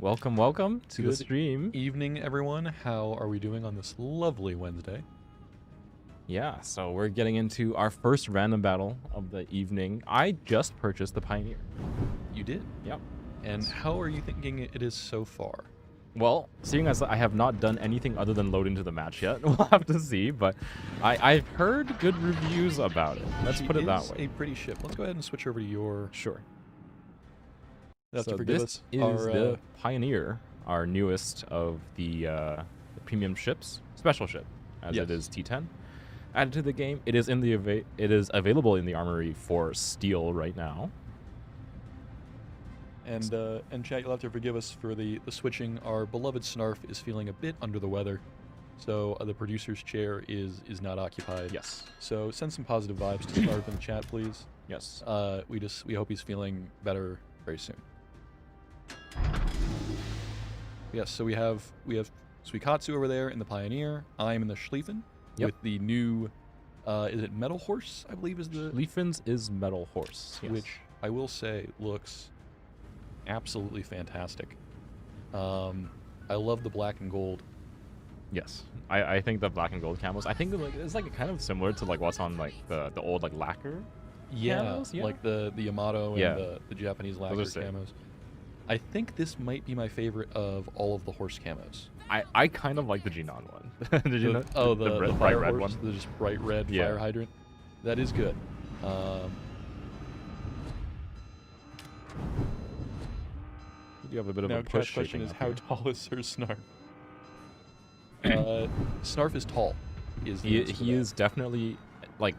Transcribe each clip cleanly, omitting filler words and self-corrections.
welcome to the Good stream. evening, everyone. How are we doing on this lovely Wednesday? Yeah, so we're getting into our first random battle of the evening. I just purchased the Pioneer. You did? Yep. And how are you thinking it is so far? Well, seeing as I have not done anything other than load into the match yet, we'll have to see, but I've heard good reviews about it. Let's put it that way. A pretty ship. Let's go ahead and switch over to your... Sure. You have So to forgive this us. is Our, the Pioneer, our newest of the premium ships, special ship, as it is T10. Added to the game, it is in the it is available in the armory for steel right now. And chat, you'll have to forgive us for the switching. Our beloved Snarf is feeling a bit under the weather, so the producer's chair is not occupied. Yes. So send some positive vibes to Snarf in the chat, please. Yes. We hope he's feeling better very soon. Yes, so we have zuiKatsu over there in the Pioneer. I'm in the Schlieffen with the new, is it Metal Horse? I believe is the... Schlieffen's is Metal Horse, yes. Which I will say looks absolutely fantastic. I love the black and gold. Yes, I think the black and gold camos. I think it's like kind of similar to like what's on like the old like lacquer. Camos, yeah. Like the Yamato and the Japanese lacquer camos. I think this might be my favorite of all of the horse camos. I kind of like the Genon one. Did you know? Oh, the bright red one. The just bright red fire hydrant. That is good. You have a bit of now, a push. My question is, how tall is Sir Snarf? Snarf is tall. He is definitely, like,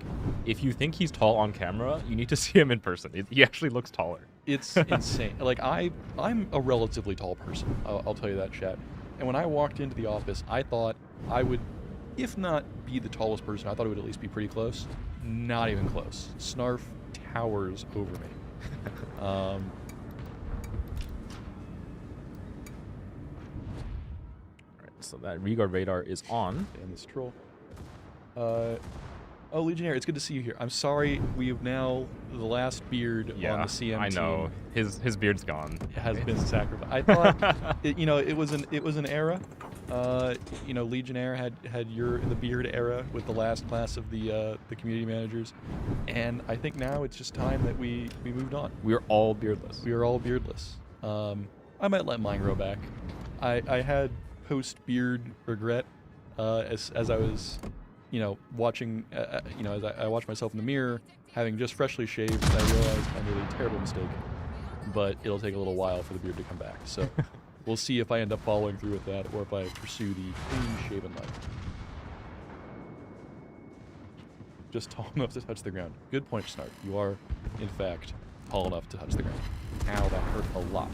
if you think he's tall on camera, you need to see him in person. He actually looks taller. It's insane. Like, I'm a relatively tall person. I'll tell you that, chat. And when I walked into the office, I thought I would, if not be the tallest person, I thought it would at least be pretty close. Not even close. Snarf towers over me. So that Regard radar is on. And this troll. Oh, Legionnaire, it's good to see you here. I'm sorry, we have now the last beard on the CM I know. team. His beard's gone. Has been sacrificed. I thought, it was an era. Legionnaire had the beard era with the last class of the community managers, and I think now it's just time that we moved on. We're all beardless. We are all beardless. I might let mine grow back. I had post-beard regret as I was, watching, as I watched myself in the mirror, having just freshly shaved, and I realized I made a terrible mistake. But it'll take a little while for the beard to come back. So we'll see if I end up following through with that, or if I pursue the clean-shaven life. Just tall enough to touch the ground. Good point, Snark. You are, in fact, tall enough to touch the ground. Ow, that hurt a lot.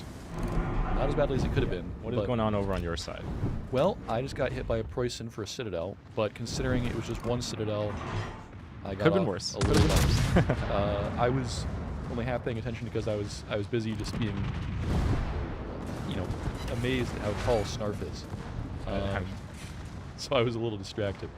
Not as badly as it could have been. What is going on over on your side? Well, I just got hit by a Preußen for a Citadel, but considering it was just one Citadel, I got could have been worse. A little bit. I was only half paying attention because I was busy just being, amazed at how tall Snarf is. So I was a little distracted.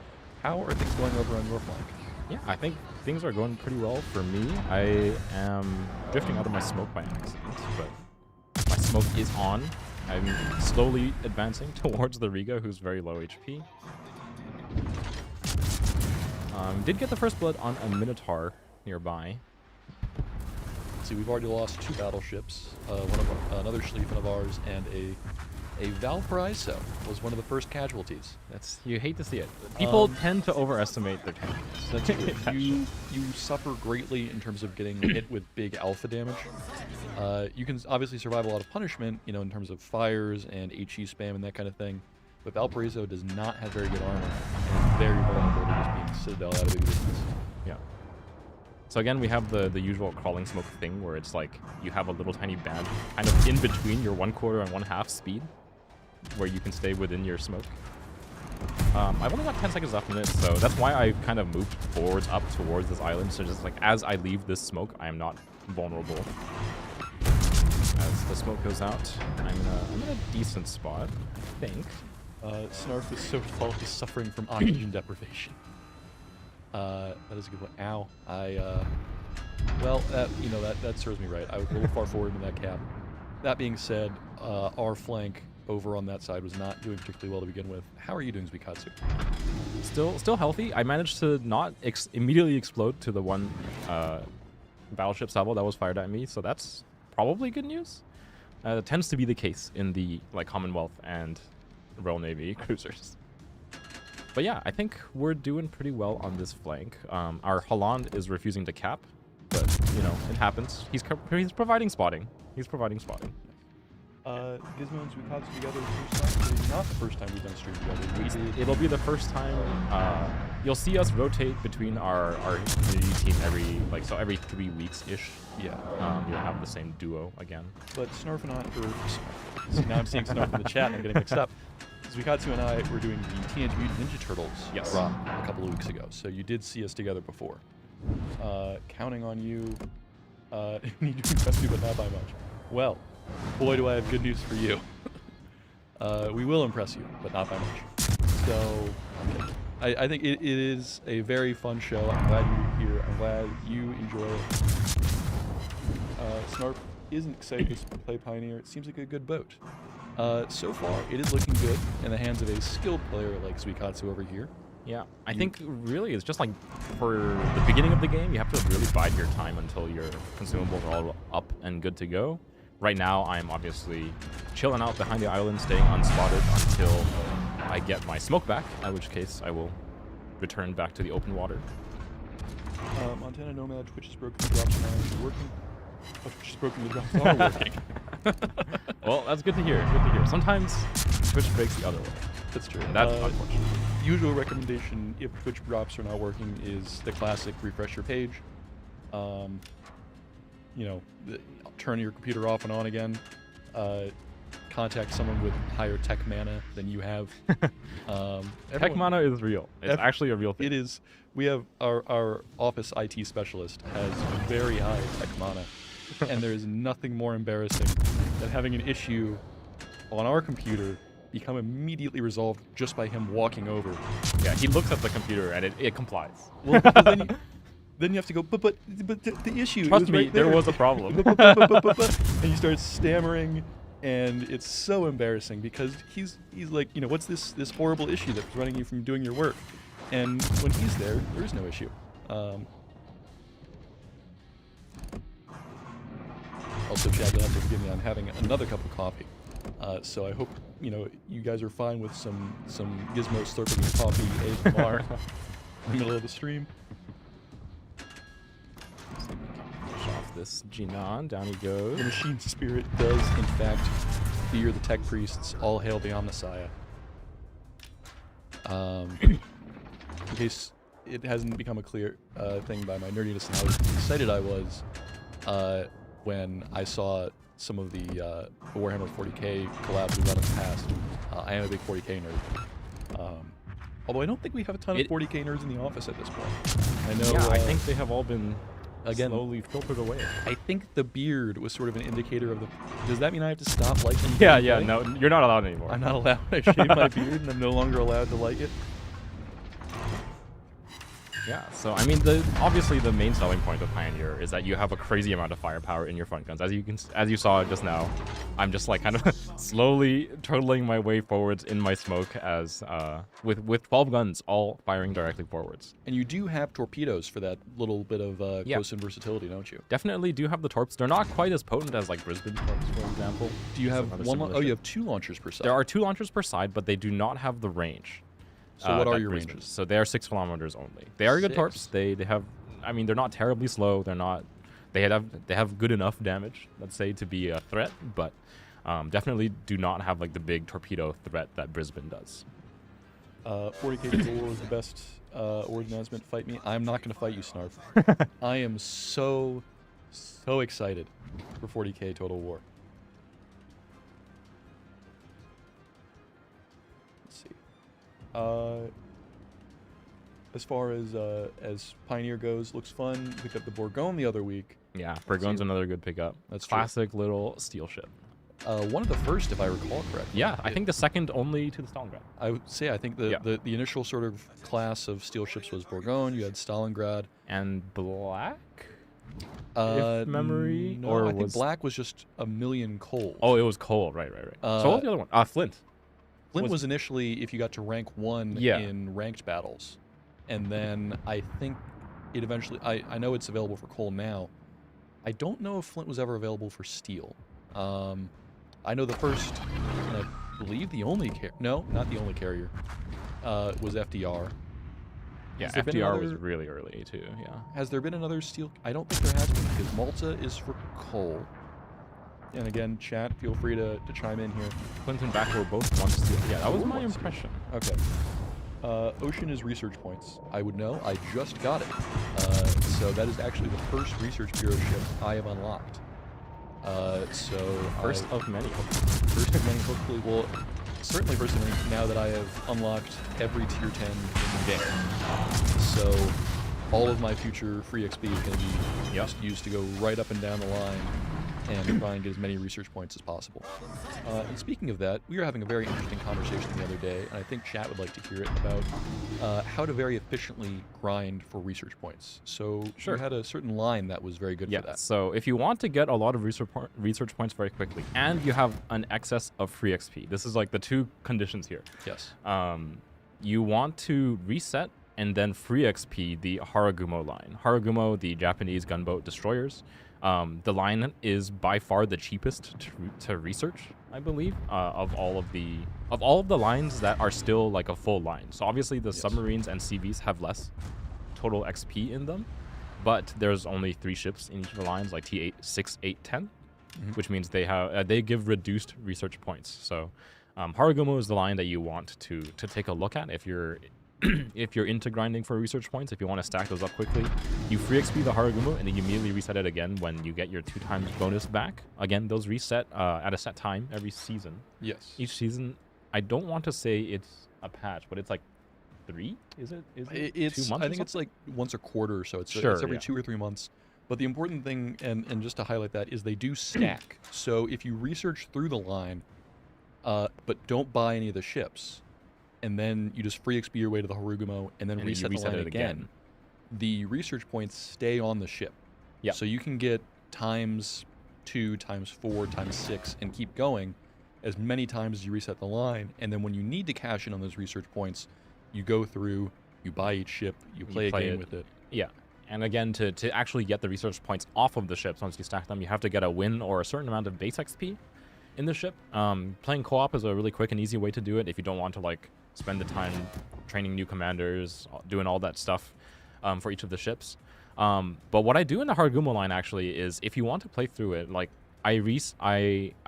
How are things going over on your flank? Yeah, I think things are going pretty well for me. I am drifting out of my smoke by accident, but my smoke is on. I'm slowly advancing towards the Riga, who's very low HP. Did get the first blood on a Minotaur nearby. See, we've already lost 2 battleships. Another Schlieffen of ours, and a Valparaiso was one of the first casualties. You hate to see it. People tend to overestimate their tank. That's true. You suffer greatly in terms of getting hit with big alpha damage. You can obviously survive a lot of punishment, in terms of fires and HE spam and that kind of thing. But Valparaiso does not have very good armor, and is very vulnerable to just being Citadel out of big distance. Yeah. So again, we have the usual crawling smoke thing, where it's like you have a little tiny band kind of in between your 1/4 and 1/2 speed, where you can stay within your smoke. I've only got 10 seconds left in it, so that's why I kind of moved forwards up towards this island. So just like as I leave this smoke, I am not vulnerable. As the smoke goes out, I'm in a decent spot, I think. Snarf is so tall, he's suffering from oxygen deprivation. That is a good one. Ow. Well, that serves me right. I was a little far forward in that cab. That being said, our flank over on that side was not doing particularly well to begin with. How are you doing, zuiKatsu? Still healthy. I managed to not immediately explode to the one battleship salvo that was fired at me, so that's probably good news. It tends to be the case in the like Commonwealth and Royal Navy cruisers. But yeah, I think we're doing pretty well on this flank. Our Holland is refusing to cap, but you know, it happens. He's providing spotting. He's providing spotting. Gizmo and zuiKatsu together the first time. It's not the first time we've done a stream together. It'll be the first time. You'll see us rotate between our community team every 3 weeks ish. Yeah. You'll have the same duo again. But Snarf and I, see, now I'm seeing Snarf in the chat and I'm getting mixed up. zuiKatsu and I were doing the Teenage Mutant Ninja Turtles drop a couple of weeks ago, so you did see us together before. Counting on you. You do impress me, but not by much. Well, boy, do I have good news for you. We will impress you, but not by much. So, I think it is a very fun show. I'm glad you're here. I'm glad you enjoy it. Snarf isn't excited to play Pioneer. It seems like a good boat. So far, it is looking good in the hands of a skilled player like zuiKatsu over here. Yeah, I think really it's just like for the beginning of the game, you have to really bide your time until your consumables are all up and good to go. Right now, I'm obviously chilling out behind the island, staying unspotted until I get my smoke back, in which case I will return back to the open water. Montana Nomad, Twitch is broken, the drops are not working. Oh, Twitch is broken, the drops are working. Well, that's good to hear. Good to hear. Sometimes Twitch breaks the other way. That's true. That's unfortunate. Usual recommendation if Twitch drops are not working is the classic refresh your page. You know, turn your computer off and on again. Contact someone with higher tech mana than you have. Tech mana is real. It's actually a real thing. It is. We have our office IT specialist has very high tech mana, and there is nothing more embarrassing than having an issue on our computer become immediately resolved just by him walking over. Yeah, he looks at the computer and it complies. Well, then you have to go, but the issue. Trust me, right there was a problem. And you start stammering, and it's so embarrassing because he's like, you know, what's this horrible issue that's preventing you from doing your work? And when he's there is no issue. Also, Chad, you'll have to forgive me. I'm having another cup of coffee, so I hope you know you guys are fine with some Gizmo slurping his coffee ASMR in the middle of the stream. Finish off this Jinan. Down he goes. The machine spirit does, in fact, fear the tech priests. All hail the Omnissiah. In case it hasn't become a clear thing by my nerdiness and how excited I was when I saw some of the Warhammer 40k collabs we've done in the past. I am a big 40k nerd. Although I don't think we have a ton of 40k nerds in the office at this point. I know. Yeah, I think they have all been slowly filtered away. I think the beard was sort of an indicator of the... Does that mean I have to stop liking it? Yeah, no, you're not allowed anymore. I'm not allowed. I shaved my beard and I'm no longer allowed to like it. Yeah, so I mean, obviously the main selling point of Pioneer is that you have a crazy amount of firepower in your front guns. As you saw just now, I'm just like kind of slowly turtling my way forwards in my smoke as with 12 guns all firing directly forwards. And you do have torpedoes for that little bit of close-in versatility, don't you? Definitely do have the torps. They're not quite as potent as like Brisbane torps, for example. Do you have one? Oh, you have 2 launchers per side. There are 2 launchers per side, but they do not have the range. So what are your ranges? So they are 6 kilometers only. They are good torps. They have, I mean, they're not terribly slow. They're not, they have good enough damage, let's say, to be a threat, but definitely do not have like the big torpedo threat that Brisbane does. 40k Total War is the best organizement. Fight me. I'm not going to fight you, Snarf. I am so excited for 40k Total War. As far as Pioneer goes, looks fun. Picked up the Bourgogne the other week. Yeah, Bourgogne's another good pickup. That's classic little steel ship. One of the first, if I recall correctly. Yeah, I think the second only to the Stalingrad. I would say I think the initial sort of class of steel ships was Bourgogne. You had Stalingrad and Black. if memory, No, or I think was black was just a million coal. oh, it was coal, right. So what was the other one? Flint. Flint was initially if you got to rank 1 Yeah. in ranked battles. And then I think it eventually... I know it's available for coal now. I don't know if Flint was ever available for steel. I know the first, and I believe the only... No, not the only carrier, was FDR. Yeah, Has there been FDR was another- really early too. Yeah. Has there been another steel? I don't think there has been, because Malta is for coal. And again, chat, feel free to chime in here. Flint and back were both one steel. Yeah, that was Were my one steel. impression. Okay. Ocean is research points. I would know. I just got it. So that is actually the first Research Bureau ship I have unlocked. First of many. First of many, hopefully. Well, certainly first of many now that I have unlocked every tier 10 in the game. So all of my future free XP is going to be just used to go right up and down the line and try and get as many research points as possible. And speaking of that, we were having a very interesting conversation the other day, and I think chat would like to hear it about how to very efficiently grind for research points. So you had a certain line that was very good for that. So if you want to get a lot of research points very quickly, and you have an excess of free XP, this is like the two conditions here. Yes. You want to reset and then free XP the Haragumo line. Haragumo, the Japanese gunboat destroyers. The line is by far the cheapest to research, I believe, of all of the lines that are still like a full line. So obviously the submarines and CVs have less total XP in them, but there's only 3 ships in each of the lines, like T8, 6, 8, 10, which means they give reduced research points. So Haragumo is the line that you want to take a look at if you're if you're into grinding for research points. If you want to stack those up quickly, you free XP the Haragumo and then you immediately reset it again when you get your 2 times bonus back. Again, those reset at a set time every season. Yes. Each season, I don't want to say it's a patch, but it's like 3? Is it? It's 2 months? I think it's like once a quarter or so. It's Sure, every 2 or 3 months. But the important thing, and just to highlight that, is they do stack. So if you research through the line, but don't buy any of the ships, and then you just free XP your way to the Harugumo, and then reset the line it again, the research points stay on the ship. Yeah. So you can get times 2, times 4, times 6, and keep going as many times as you reset the line. And then when you need to cash in on those research points, you go through, you buy each ship, you play a game with it. Yeah. And again, to actually get the research points off of the ships, once you stack them, you have to get a win or a certain amount of base XP in the ship. Playing co-op is a really quick and easy way to do it if you don't want to like spend the time training new commanders, doing all that stuff for each of the ships. But what I do in the Haragumo line actually is, if you want to play through it, like I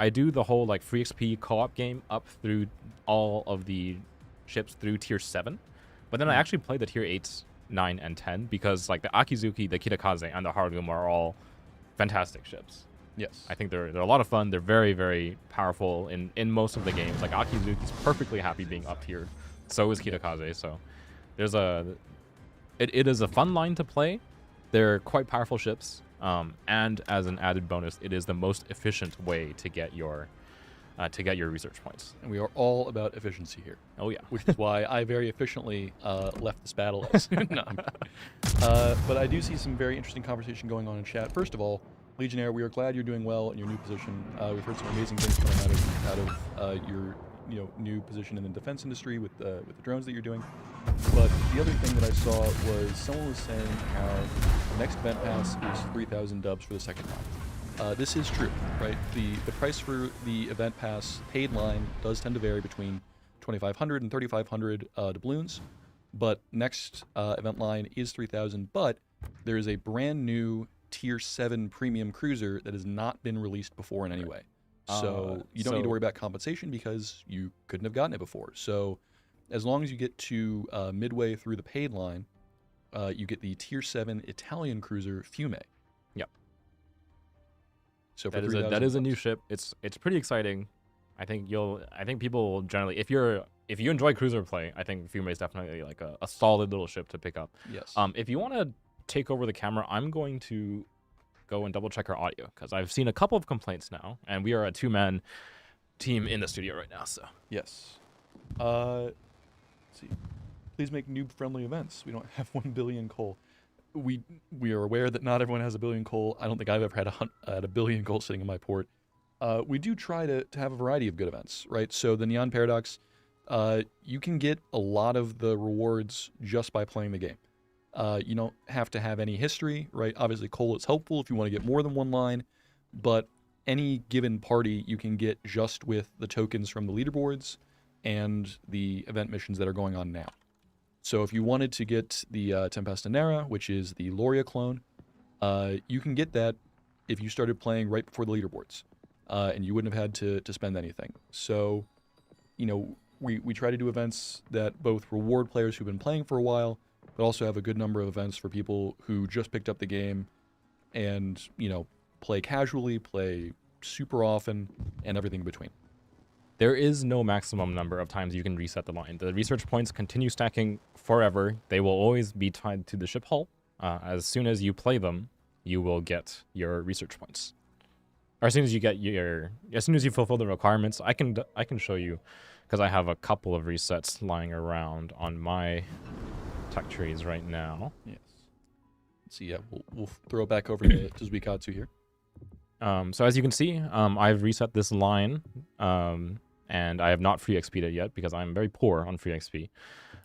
do the whole like free XP co-op game up through all of the ships through tier 7, but then I actually play the tier 8s, 9, and 10 because like the Akizuki, the Kitakaze, and the Haragumo are all fantastic ships. Yes. I think they're a lot of fun. They're very, very powerful in most of the games. Like Akizuki's perfectly happy being up tiered. So is Kitakaze. So there's it is a fun line to play. They're quite powerful ships. And as an added bonus, it is the most efficient way to get your research points. And we are all about efficiency here. Oh yeah. Which is why I very efficiently left this battle. No. But I do see some very interesting conversation going on in chat. First of all, Legionnaire, we are glad you're doing well in your new position. We've heard some amazing things coming out of your new position in the defense industry with the drones that you're doing. But the other thing that I saw was someone was saying how the next event pass is 3,000 dubs for the second time. This is true, right? The price for the event pass paid line does tend to vary between 2,500 and 3,500 doubloons, but next event line is 3,000. But there is a brand new tier 7 premium cruiser that has not been released before in any way. So you don't need to worry about compensation because you couldn't have gotten it before. So as long as you get to midway through the paid line, you get the tier 7 Italian cruiser Fiume. Yep. So for that is a new ship. It's pretty exciting. I think people will generally, if you enjoy cruiser play, I think Fiume is definitely like a solid little ship to pick up. Yes. If you want to take over the camera, I'm going to go and double check our audio because I've seen a couple of complaints now, and we are a 2-man team in the studio right now. So yes. Let's see. Please make noob-friendly events. We don't have 1 billion coal. we are aware that not everyone has a billion coal. I don't think I've ever had a billion coal sitting in my port. We do try to have a variety of good events, right? So the Neon Paradox, you can get a lot of the rewards just by playing the game. You don't have to have any history, right? Obviously, coal is helpful if you want to get more than one line, but any given party you can get just with the tokens from the leaderboards and the event missions that are going on now. So if you wanted to get the Tempesta Nera, which is the Loria clone, you can get that if you started playing right before the leaderboards, and you wouldn't have had to spend anything. So, we try to do events that both reward players who've been playing for a while, but also have a good number of events for people who just picked up the game and, play casually, play super often, and everything in between. There is no maximum number of times you can reset the line. The research points continue stacking forever. They will always be tied to the ship hull. As soon as you play them, you will get your research points. Or as soon as you fulfill the requirements, I can show you, because I have a couple of resets lying around on my tech trees right now. Yes. Let's see. Yeah, we'll throw it back over to zuiKatsu here. So as you can see, I've reset this line, and I have not free XP'd it yet because I'm very poor on free XP.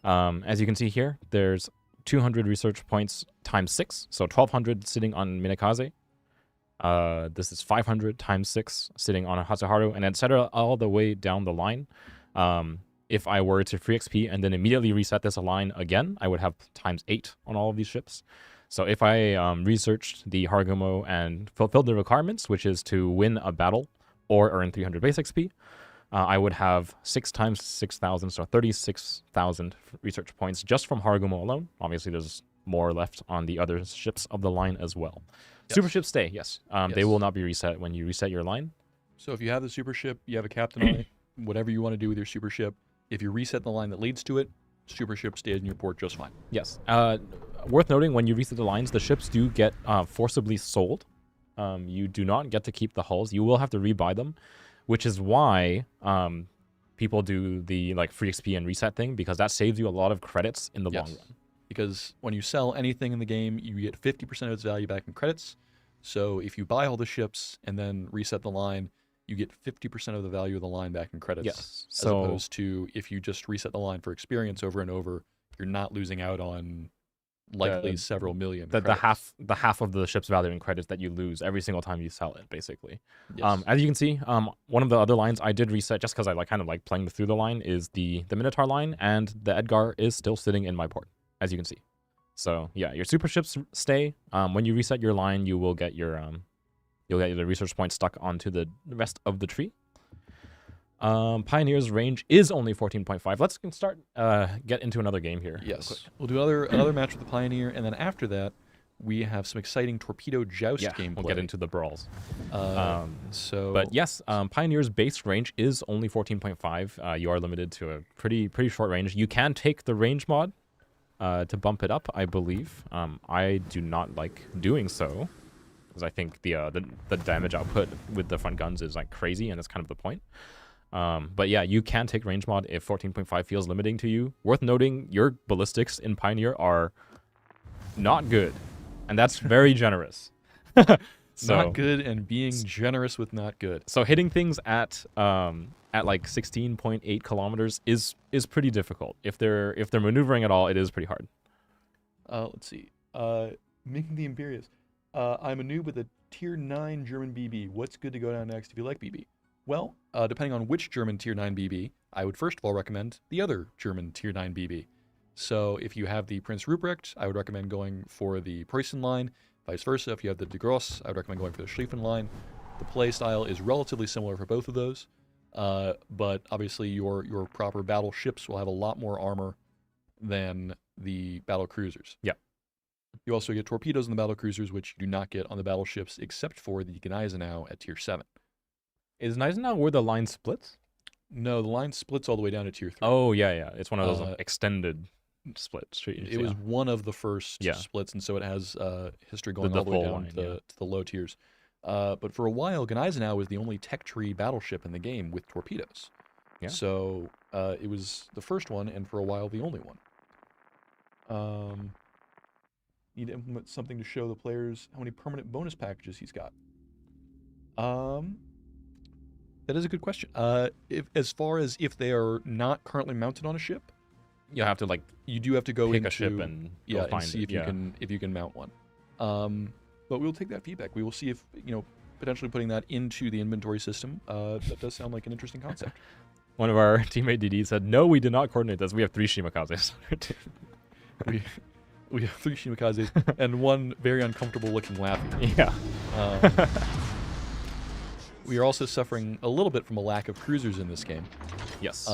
As you can see here, there's 200 research points times 6, so 1,200 sitting on Minakaze. This is 500 times 6 sitting on a Hatsuharu, and etc. all the way down the line. If I were to free XP and then immediately reset this line again, I would have times 8 on all of these ships. So if I researched the Harugumo and fulfilled the requirements, which is to win a battle or earn 300 base XP, I would have 6 times 6,000, so 36,000 research points just from Harugumo alone. Obviously, there's more left on the other ships of the line as well. Yes. Super ships stay, yes. Yes. They will not be reset when you reset your line. So if you have the super ship, you have a captain on it, whatever you want to do with your super ship, if you reset the line that leads to it, super ship stays in your port just fine. Yes. Worth noting, when you reset the lines, the ships do get forcibly sold. You do not get to keep the hulls. You will have to rebuy them, which is why people do the free XP and reset thing, because that saves you a lot of credits in the long run. Because when you sell anything in the game, you get 50% of its value back in credits. So if you buy all the ships and then reset the line, you get 50% of the value of the line back in credits. Yes. As opposed to if you just reset the line for experience over and over, you're not losing out on likely several million. The half of the ship's value in credits that you lose every single time you sell it, basically. Yes. As you can see, one of the other lines I did reset just because I kind of like playing through the line is the Minotaur line, and the Edgar is still sitting in my port, as you can see. So yeah, your super ships stay. When you reset your line, you will get your the research points stuck onto the rest of the tree. Pioneer's range is only 14.5. Let's start get into another game here. Yes. We'll do another match with the Pioneer, and then after that, we have some exciting Torpedo Joust gameplay. We'll get into the brawls. But yes, Pioneer's base range is only 14.5. You are limited to a pretty short range. You can take the range mod to bump it up, I believe. I do not like doing so, because I think the damage output with the front guns is crazy, and that's kind of the point. But yeah, you can take range mod if 14.5 feels limiting to you. Worth noting, your ballistics in Pioneer are not good, and that's very generous. Not good, and being generous with not good. So hitting things at 16.8 kilometers is pretty difficult. If they're maneuvering at all, it is pretty hard. Let's see. Making the Imperius. I'm a noob with a tier 9 German BB. What's good to go down next if you like BB? Well, depending on which German tier 9 BB, I would first of all recommend the other German tier 9 BB. So if you have the Prince Ruprecht, I would recommend going for the Preußen line. Vice versa, if you have the De Grosse, I would recommend going for the Schlieffen line. The play style is relatively similar for both of those, but obviously your proper battle ships will have a lot more armor than the battle cruisers. Yeah. You also get torpedoes in the battle cruisers, which you do not get on the battleships, except for the Gneisenau at tier 7. Is Gneisenau where the line splits? No, the line splits all the way down to tier 3. Oh, yeah. It's one of those extended splits. It was one of the first splits, and so it has history going all the way down to the low tiers. But for a while, Gneisenau was the only tech tree battleship in the game with torpedoes. Yeah. So it was the first one, and for a while, the only one. Need to implement something to show the players how many permanent bonus packages he's got. That is a good question. As far as if they are not currently mounted on a ship, You have to like you do have to go pick into a ship and go and find see it. if you can mount one. But we'll take that feedback. We will see if potentially putting that into the inventory system. That does sound like an interesting concept. One of our teammate DD said, "No, we did not coordinate this. We have 3 Shimakazes." we have 3 Shimakazes and one very uncomfortable looking Laffy. Yeah. We are also suffering a little bit from a lack of cruisers in this game. Yes.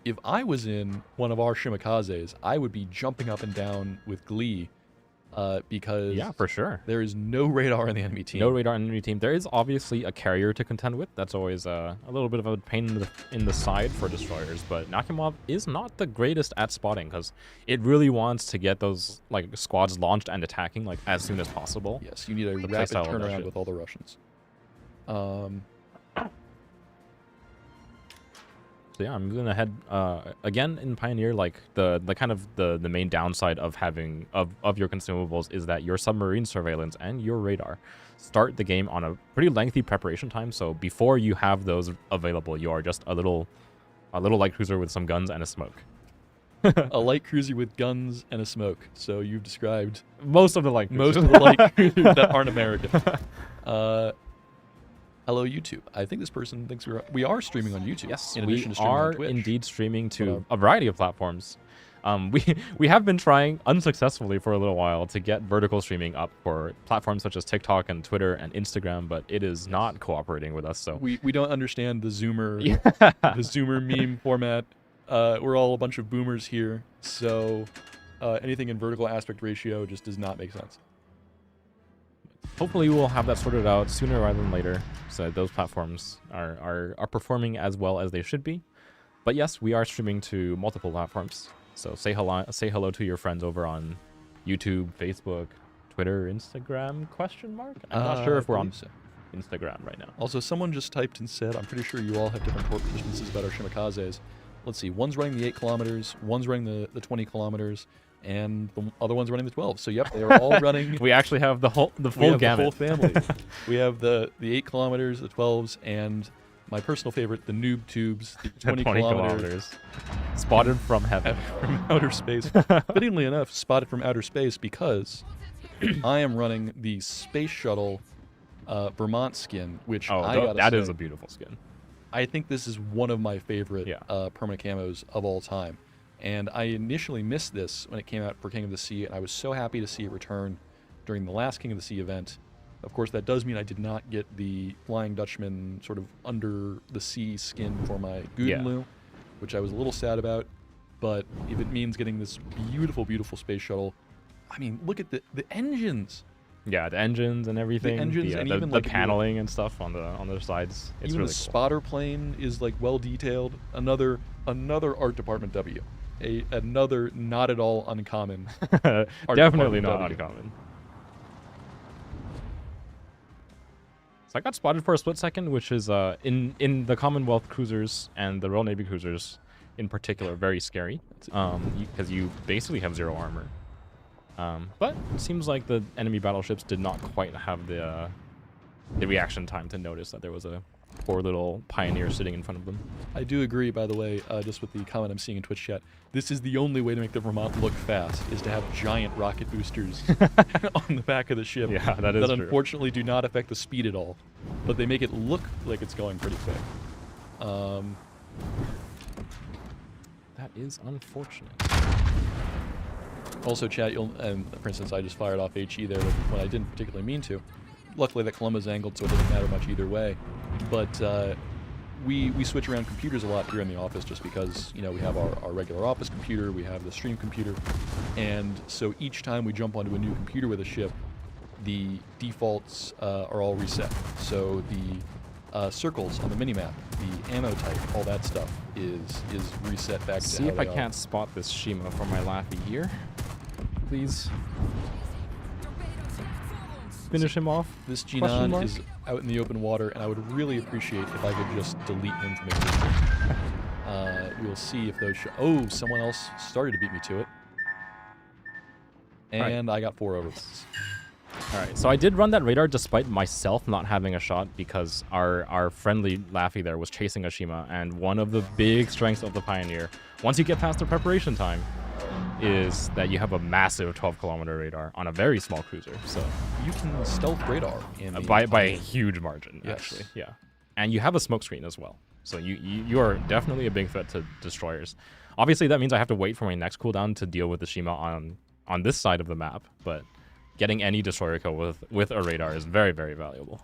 If I was in one of our Shimakazes, I would be jumping up and down with glee because Yeah, for sure. there is no radar in the enemy team. No radar on the enemy team. There is obviously a carrier to contend with. That's always a little bit of a pain in the side for destroyers. But Nakamov is not the greatest at spotting because it really wants to get those like squads launched and attacking like as soon as possible. Yes, you need a The rapid playstyle of that turnaround shit. with all the Russians. So yeah, I'm gonna head again in Pioneer. Like the kind of the main downside of having of your consumables is that your submarine surveillance and your radar start the game on a pretty lengthy preparation time. So before you have those available, you are just a little light cruiser with some guns and a smoke. A light cruiser with guns and a smoke. So you've described Most of the light most cruisers. of the light cruisers that aren't American. Hello, YouTube. I think this person thinks we are streaming on YouTube. Yes, in we addition to streaming are on Twitch. indeed streaming to a variety of platforms. We have been trying unsuccessfully for a little while to get vertical streaming up for platforms such as TikTok and Twitter and Instagram, but it is not cooperating with us. So We don't understand the Zoomer yeah. the Zoomer meme format. We're all a bunch of boomers here, so anything in vertical aspect ratio just does not make sense. Hopefully we'll have that sorted out sooner rather than later, so that those platforms are performing as well as they should be. But yes, we are streaming to multiple platforms. So say hello to your friends over on YouTube, Facebook, Twitter, Instagram, question mark? I'm not sure if we're on so. Instagram right now. Also, someone just typed and said, I'm pretty sure you all have different port distances about our Shimakazes. Let's see, one's running the 8 kilometers, one's running the 20 kilometers, and the other one's running the 12. So yep, they are all running. We actually have the full We have gamut. the full family. We have the 8 kilometers, the 12s, and my personal favorite, the noob tubes, the 20, 20 kilometers. Spotted from heaven. From outer space. Fittingly enough, spotted from outer space because I am running the space shuttle Vermont skin, which I gotta that say, is a beautiful skin. I think this is one of my favorite Yeah. permanent camos of all time. And I initially missed this when it came out for King of the Sea, and I was so happy to see it return during the last King of the Sea event. Of course, that does mean I did not get the Flying Dutchman sort of under the sea skin for my Gudenlu, which I was a little sad about. But if it means getting this beautiful, beautiful space shuttle, I mean, look at the engines. Yeah, the engines and everything. engines and even the like if you- paneling and stuff on the sides. It's Even really the cool. spotter plane is like well detailed. Another art department W. Another not at all uncommon. Definitely Department not W. uncommon. So I got spotted for a split second, which is in the Commonwealth cruisers and the Royal Navy cruisers in particular very scary, because you basically have 0 armor. But it seems like the enemy battleships did not quite have the reaction time to notice that there was a poor little Pioneer sitting in front of them. I do agree, by the way, just with the comment I'm seeing in Twitch chat. This is the only way to make the Vermont look fast, is to have giant rocket boosters on the back of the ship. Yeah, that is That true. unfortunately do not affect the speed at all, but they make it look like it's going pretty quick. That is unfortunate. Also, chat, and for instance, I just fired off HE there when I didn't particularly mean to. Luckily, that Columba's angled, so it doesn't matter much either way. But we switch around computers a lot here in the office just because, we have our regular office computer, we have the stream computer, and so each time we jump onto a new computer with a ship, the defaults are all reset. So the circles on the minimap, the ammo type, all that stuff is reset back to See how if I they are. can't spot this Shima for my Laffy here. Please. Finish him off. This Question Jinan mark? is out in the open water, and I would really appreciate if I could just delete him from existence. We'll see if those... Oh, someone else started to beat me to it. and I got 4 overwhelms. Alright, so I did run that radar despite myself not having a shot because our friendly Laffy there was chasing Ashima, and one of the big strengths of the Pioneer, once you get past the preparation time, is that you have a massive 12-kilometer radar on a very small cruiser. So You can stealth radar in by a huge margin, actually. Yeah. And you have a smoke screen as well. So you are definitely a big threat to destroyers. Obviously, that means I have to wait for my next cooldown to deal with the Shima on this side of the map, but getting any destroyer kill with a radar is very, very valuable.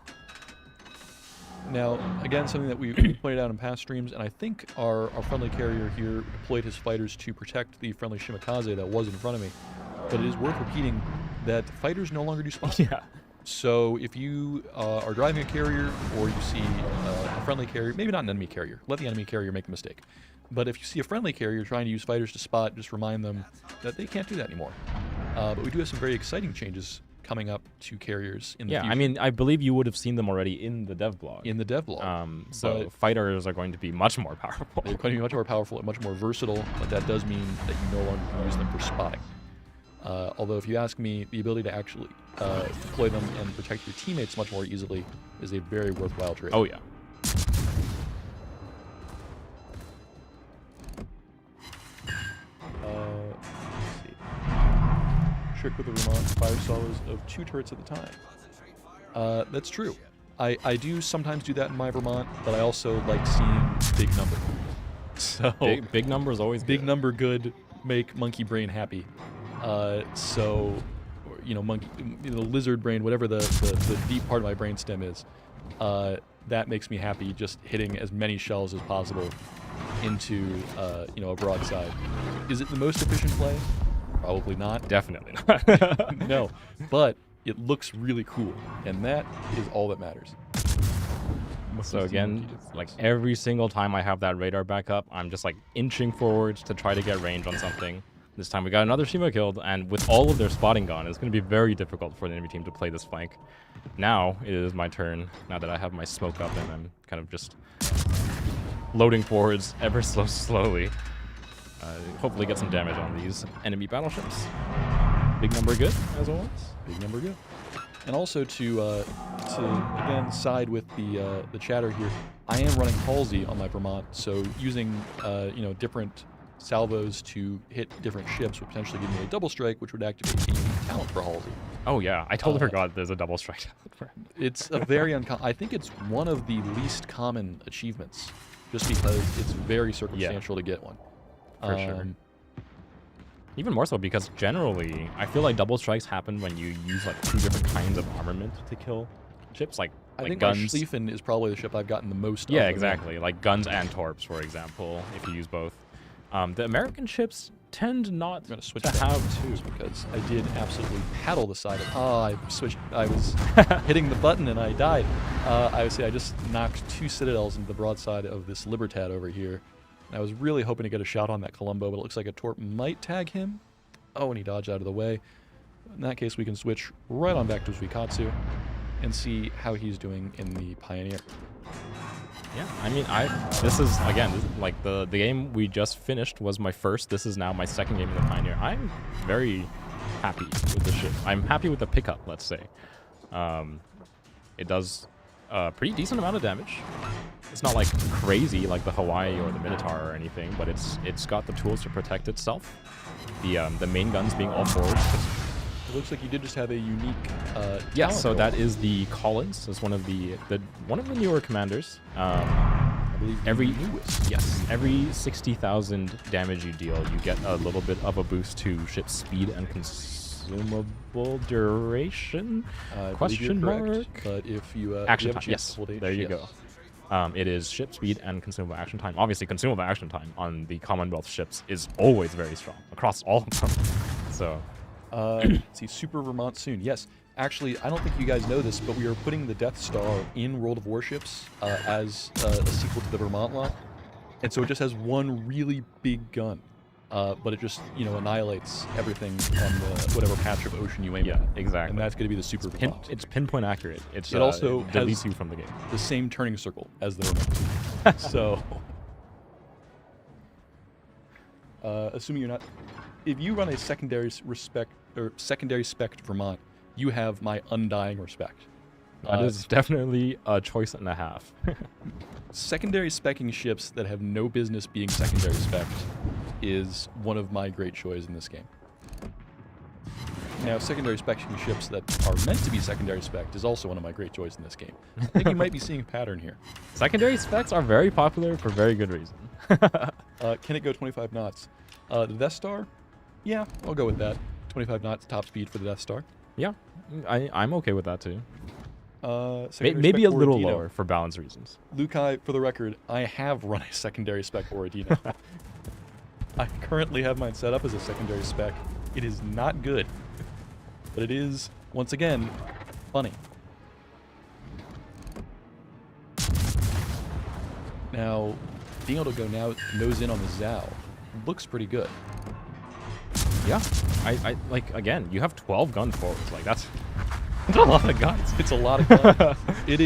Now, again, something that we pointed out in past streams, and I think our friendly carrier here deployed his fighters to protect the friendly Shimakaze that was in front of me, but it is worth repeating that fighters no longer do spotting. Yeah. So if you are driving a carrier or you see a friendly carrier, maybe not an enemy carrier, let the enemy carrier make the mistake. But if you see a friendly carrier trying to use fighters to spot, just remind them that they can't do that anymore. But we do have some very exciting changes coming up to carriers in the future. I mean, I believe you would have seen them already in the dev blog. In the dev blog. So fighters are going to be much more powerful. They're going to be much more powerful and much more versatile, but that does mean that you no longer can use them for spotting. Although if you ask me, the ability to actually deploy them and protect your teammates much more easily is a very worthwhile trade. Oh, yeah. Let's see. Trick with the Vermont fire solos of 2 turrets at a time. That's true. I do sometimes do that in my Vermont, but I also like seeing big number. So Big number is always big good. number good, make monkey brain happy. So, you know, monkey, you know, lizard brain, whatever the deep part of my brain stem is, that makes me happy. Just hitting as many shells as possible into you know, a broadside. Is it the most efficient play? Probably not. Definitely not. No, but it looks really cool, and that is all that matters. So again, like every single time I have that radar back up, I'm just like inching forwards to try to get range on something. This time we got another Shima killed, and with all of their spotting gone, it's going to be very difficult for the enemy team to play this flank. Now it is my turn, now that I have my smoke up and I'm kind of just loading forwards ever so slowly. Hopefully get some damage on these enemy battleships. Big number good, as always. Big number good. And also to again side with the chatter here, I am running Halsey on my Vermont, so using you know, different salvos to hit different ships would potentially give me a double strike, which would activate a unique talent for Halsey. Oh yeah, I totally forgot there's a double strike talent for him. It's a very uncommon. I think it's one of the least common achievements, just because it's very circumstantial to get one. For sure. Even more so because generally, I feel like double strikes happen when you use like 2 different kinds of armament to kill ships, like I think guns. my Schlieffen is probably the ship I've gotten the most. Yeah, of exactly. Like guns and torps, for example, if you use both. The American ships tend not I'm gonna switch to back have to because I did absolutely paddle the side of. I switched. I was hitting the button and I died. I would say I just knocked 2 citadels into the broadside of this Libertad over here. And I was really hoping to get a shot on that Columbo, but it looks like a torp might tag him. Oh, and he dodged out of the way. In that case, we can switch right on back to zuiKatsu and see how he's doing in the Pioneer. Yeah, I mean, this is, again, like the game we just finished was my first. This is now my second game in the Pioneer. I'm very happy with the ship. I'm happy with the pickup, let's say. It does a pretty decent amount of damage. It's not like crazy like the Hawaii or the Minotaur or anything, but it's got the tools to protect itself. The main guns being all forwards. It looks like you did just have a unique. Yes, so talent that roll. is the Collins. It's one of the newer commanders. I believe the Every newest. Yes, every 60,000 damage you deal, you get a little bit of a boost to ship speed and consumable duration. I Question believe you're mark? correct, but if you Action you have time. a chance Yes, to hold H, there you yes. go. It is ship speed and consumable action time. Obviously, consumable action time on the Commonwealth ships is always very strong across all of them. So, Let's see, Super Vermont soon. Yes, actually, I don't think you guys know this, but we are putting the Death Star in World of Warships as a sequel to the Vermont lot, and so it just has one really big gun, but it just, you know, annihilates everything on the whatever patch of ocean you aim yeah, at, exactly. and that's going to be the Super Vermont. It's pinpoint accurate. It also deletes has you from the game. the same turning circle as the Vermont. So, assuming you're not, if you run a secondary secondary spec Vermont, you have my undying respect. That is definitely a choice and a half. Secondary specking ships that have no business being secondary spec'd is one of my great joys in this game. Now, secondary specking ships that are meant to be secondary spec'd is also one of my great joys in this game. I think you might be seeing a pattern here. Secondary specs are very popular for very good reason. Can it go 25 knots? The Death Star? Yeah, I'll go with that. 25 knots top speed for the Death Star. Yeah, I'm okay with that too. Secondary Maybe spec a little Borodino. lower for balance reasons. Lukai, for the record, I have run a secondary spec Borodino. I currently have mine set up as a secondary spec. It is not good, but it is, once again, funny. Now, being able to go now nose in on the Zhao looks pretty good. Yeah, I like, again, you have 12 gun forwards. Like, that's a lot of guns. It's a lot of guns. It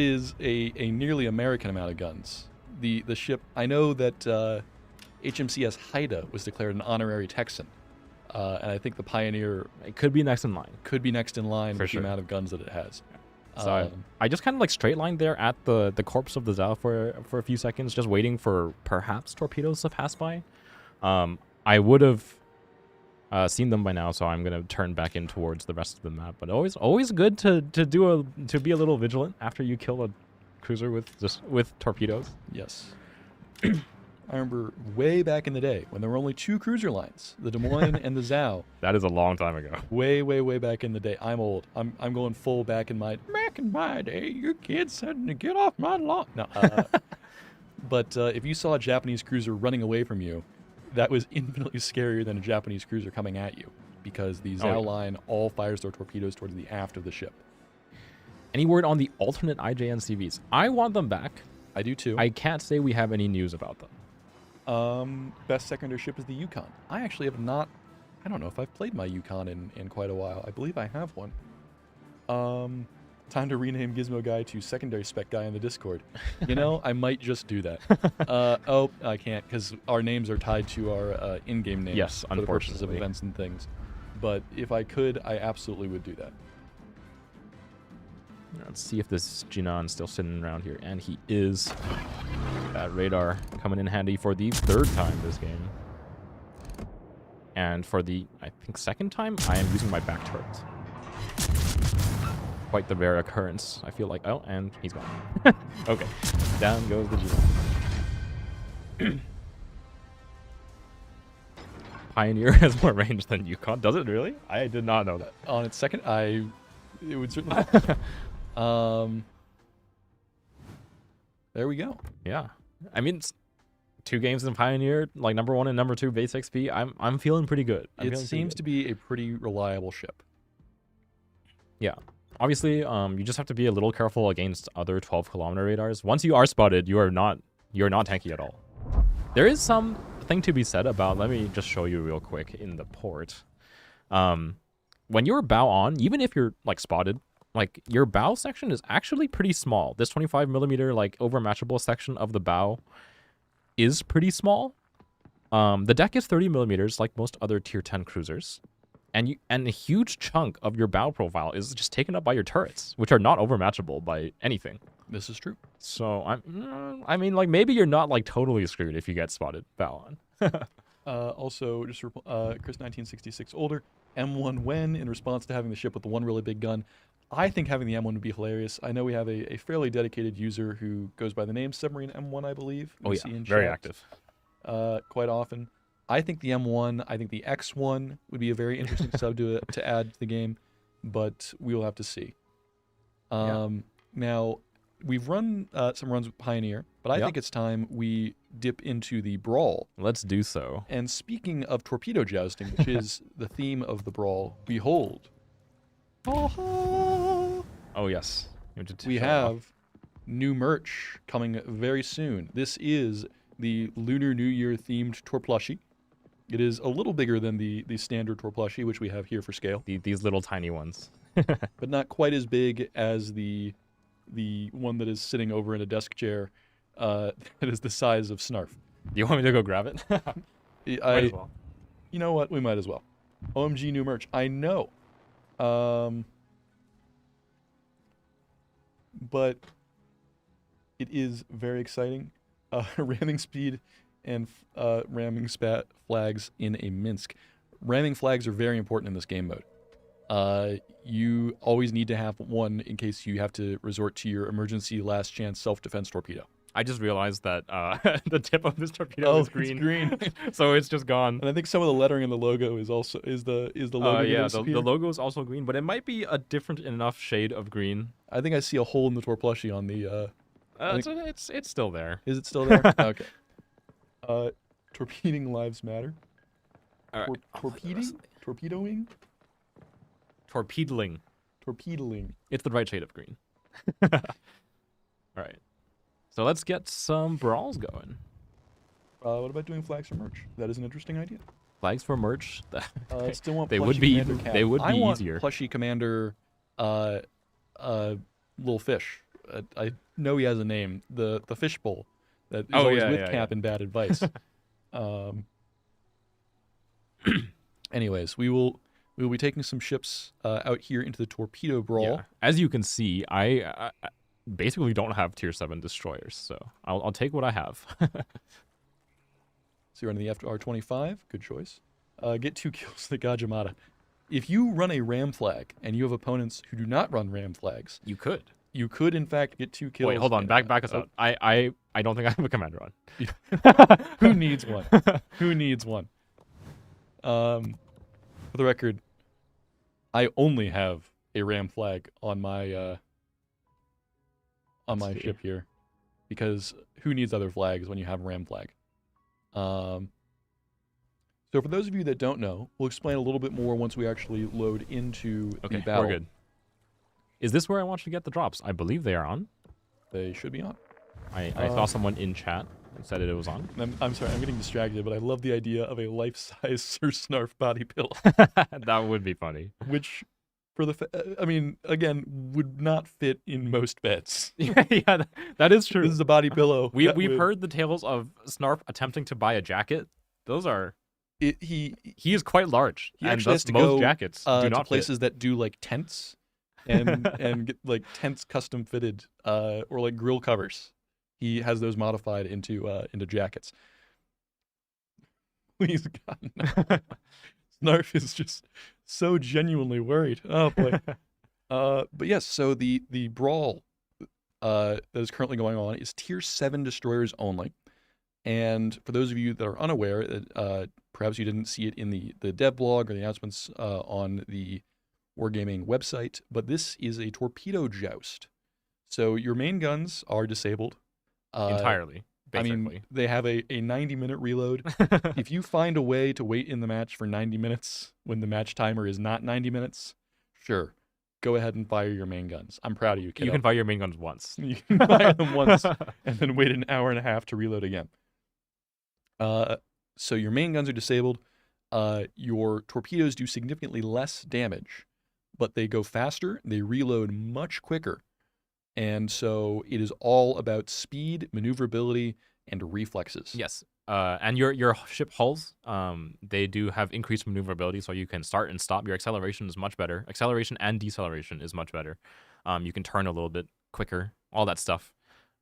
is a nearly American amount of guns. The ship, I know that HMCS Haida was declared an honorary Texan, and I think the Pioneer It could be next in line. could be next in line For with sure. the amount of guns that it has. So I just kind of like straight lined there at the corpse of the Zhao for a few seconds, just waiting for perhaps torpedoes to pass by. I would have seen them by now, so I'm gonna turn back in towards the rest of the map. But always good to be a little vigilant after you kill a cruiser with torpedoes. Yes. I remember way back in the day when there were only two cruiser lines, the Des Moines and the Zhao. That is a long time ago. Way back in the day. I'm old. I'm going full back in my day. You kids had to get off my lawn. No. But if you saw a Japanese cruiser running away from you, that was infinitely scarier than a Japanese cruiser coming at you, because the Zhao line all fires their torpedoes towards the aft of the ship. Any word on the alternate IJNCVs? I want them back. I do too. I can't say we have any news about them. Best secondary ship is the Yukon. I actually have not. I don't know if I've played my Yukon in quite a while. I believe I have one. Time to rename Gizmo Guy to secondary spec guy in the Discord. You know, I might just do that. Oh, I can't, because our names are tied to our in-game names. Yes, for the purposes of unfortunately. events and things. But if I could, I absolutely would do that. Let's see if this Jinan's still sitting around here, and he is. That radar coming in handy for the third time this game. And for the, I think, second time, I am using my back turret. Quite the rare occurrence, I feel like. Oh, and he's gone. Okay, down goes the Jinan. Pioneer has more range than Yukon. Does it really? I did not know that. On its second, it would certainly. There we go. Yeah, I mean, it's 2 games in Pioneer, like number 1 and number 2 base XP. I'm feeling pretty good. It seems to be a pretty reliable ship. Yeah. Obviously, you just have to be a little careful against other 12-kilometer radars. Once you are spotted, you're not tanky at all. There is something to be said about. Let me just show you real quick in the port. When you're bow on, even if you're like spotted, like your bow section is actually pretty small. This 25 millimeter like overmatchable section of the bow is pretty small. The deck is 30 millimeters, like most other tier 10 cruisers. And a huge chunk of your bow profile is just taken up by your turrets, which are not overmatchable by anything. This is true. So I mean, like maybe you're not like totally screwed if you get spotted bow on. Also, just Chris 1966 older M1 when in response to having the ship with the one really big gun. I think having the M1 would be hilarious. I know we have a fairly dedicated user who goes by the name Submarine M1, I believe. Oh We yeah, see in very chat, active. quite often. I think the M1, I think the X1 would be a very interesting sub to add to the game, but we will have to see. Now, we've run some runs with Pioneer, but I think it's time we dip into the Brawl. Let's do so. And speaking of torpedo jousting, which is the theme of the Brawl, behold. Oh yes. We have new merch coming very soon. This is the Lunar New Year themed Torplushie. It is a little bigger than the standard Torplushie, which we have here for scale, These little tiny ones. but not quite as big as the one that is sitting over in a desk chair that is the size of Snarf. Do you want me to go grab it? Might as well. You know what? We might as well. OMG new merch. I know. But it is very exciting. Ramming speed and ramming spat flags in a Minsk. Ramming flags are very important in this game mode. You always need to have one in case you have to resort to your emergency last chance self-defense torpedo. I just realized that the tip of this torpedo is green. It's green. So it's just gone. And I think some of the lettering in the logo is also the logo. Yeah, the logo is also green, but it might be a different enough shade of green. I think I see a hole in the Tor plushie on the. It's still there. Is it still there? Okay. Torpedoing lives matter. All right. Torpedoing. Torpedoing. Torpedoing. It's the right shade of green. All right. So let's get some brawls going. What about doing flags for merch? That is an interesting idea. Flags for merch. Still want they plushie would be commander cap. they would I be want easier. Plushie commander, little fish. I know he has a name. The fishbowl that is always with cap and bad advice. Anyways, we will be taking some ships out here into the torpedo brawl. Yeah. As you can see, I basically don't have tier 7 destroyers, so I'll take what I have. So you're on the FR25. Good choice. Get 2 kills to Gajimata. If you run a ram flag and you have opponents who do not run ram flags, You could. you could in fact get 2 kills. Wait, hold on. and, Back us up. I don't think I have a commander on. Who needs one? Who needs one? For the record, I only have a ram flag on my ship here, because who needs other flags when you have a ram flag? So for those of you that don't know, we'll explain a little bit more once we actually load into the battle. We're good. Is this where I want you to get the drops? I believe they are on. They should be on. I saw someone in chat that said it was on. I'm sorry, I'm getting distracted, but I love the idea of a life-size Sir Snarf body pillow. That would be funny. Which, for the, I mean, again, would not fit in most beds. Yeah, that is true. This is a body pillow. We've heard the tales of Snarf attempting to buy a jacket. Those are... He is quite large, he and actually has thus to most go jackets do to not places fit. that do like tents and get like tents custom fitted or like grill covers. He has those modified into jackets. Please God, no. Snarf is just so genuinely worried. Oh boy. But yes, so the brawl that is currently going on is tier 7 destroyers only. And for those of you that are unaware, perhaps you didn't see it in the dev blog or the announcements on the Wargaming website, but this is a torpedo joust. So your main guns are disabled. Entirely, basically. I mean, they have a 90-minute reload. If you find a way to wait in the match for 90 minutes when the match timer is not 90 minutes, sure, go ahead and fire your main guns. I'm proud of you, kiddo. You can fire your main guns once. You can fire them once and then wait an hour and a half to reload again. So your main guns are disabled. Your torpedoes do significantly less damage, but they go faster. They reload much quicker. And so it is all about speed, maneuverability, and reflexes. Yes. And your ship hulls, they do have increased maneuverability, so you can start and stop. Your acceleration is much better. Acceleration and deceleration is much better. You can turn a little bit quicker, all that stuff.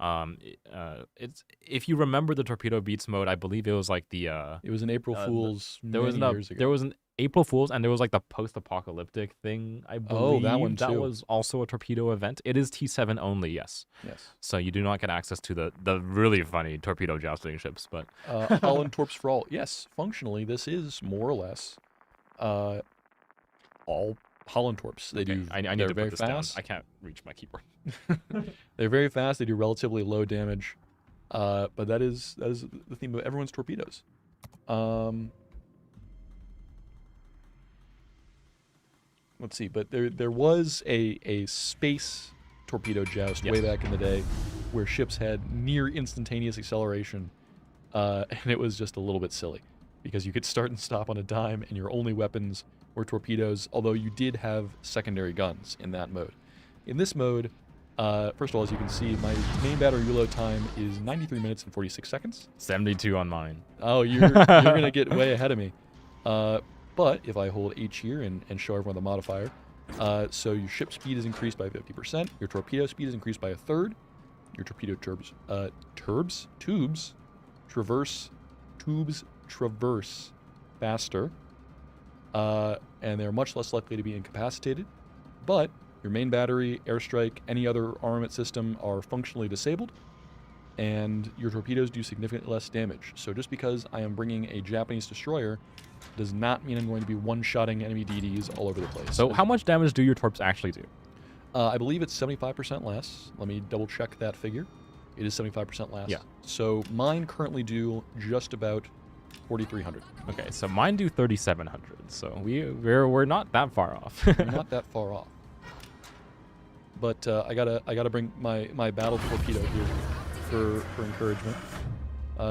It's, if you remember the Torpedo Beats mode, I believe it was like the it was an April Fool's years ago. There was an April Fool's, and there was like the post-apocalyptic thing, I believe. Oh, that one too. That was also a torpedo event. It is T7 only, yes. Yes. So you do not get access to the really funny torpedo jousting ships, but Holland Torps for all. Yes, functionally this is more or less all Holland Torps. They do. I need to put this down. I can't reach my keyboard. They're very fast. They do relatively low damage, but that is the theme of everyone's torpedoes. Let's see, but there was a space torpedo joust way back in the day, where ships had near instantaneous acceleration, and it was just a little bit silly, because you could start and stop on a dime, and your only weapons were torpedoes. Although you did have secondary guns in that mode. In this mode, first of all, as you can see, my main battery reload time is 93 minutes and 46 seconds. 72 on mine. Oh, you're gonna get way ahead of me. But if I hold H here and show everyone the modifier, so your ship speed is increased by 50%, your torpedo speed is increased by 1/3, your torpedo tubes traverse faster, and they're much less likely to be incapacitated, but your main battery, airstrike, any other armament system are functionally disabled, and your torpedoes do significantly less damage. So just because I am bringing a Japanese destroyer does not mean I'm going to be one-shotting enemy DDs all over the place. So how much damage do your torps actually do? I believe it's 75% less. Let me double-check that figure. It is 75% less. Yeah. So mine currently do just about 4,300. Okay, so mine do 3,700. So we're not that far off. We're not that far off. But I gotta bring my battle torpedo here for encouragement.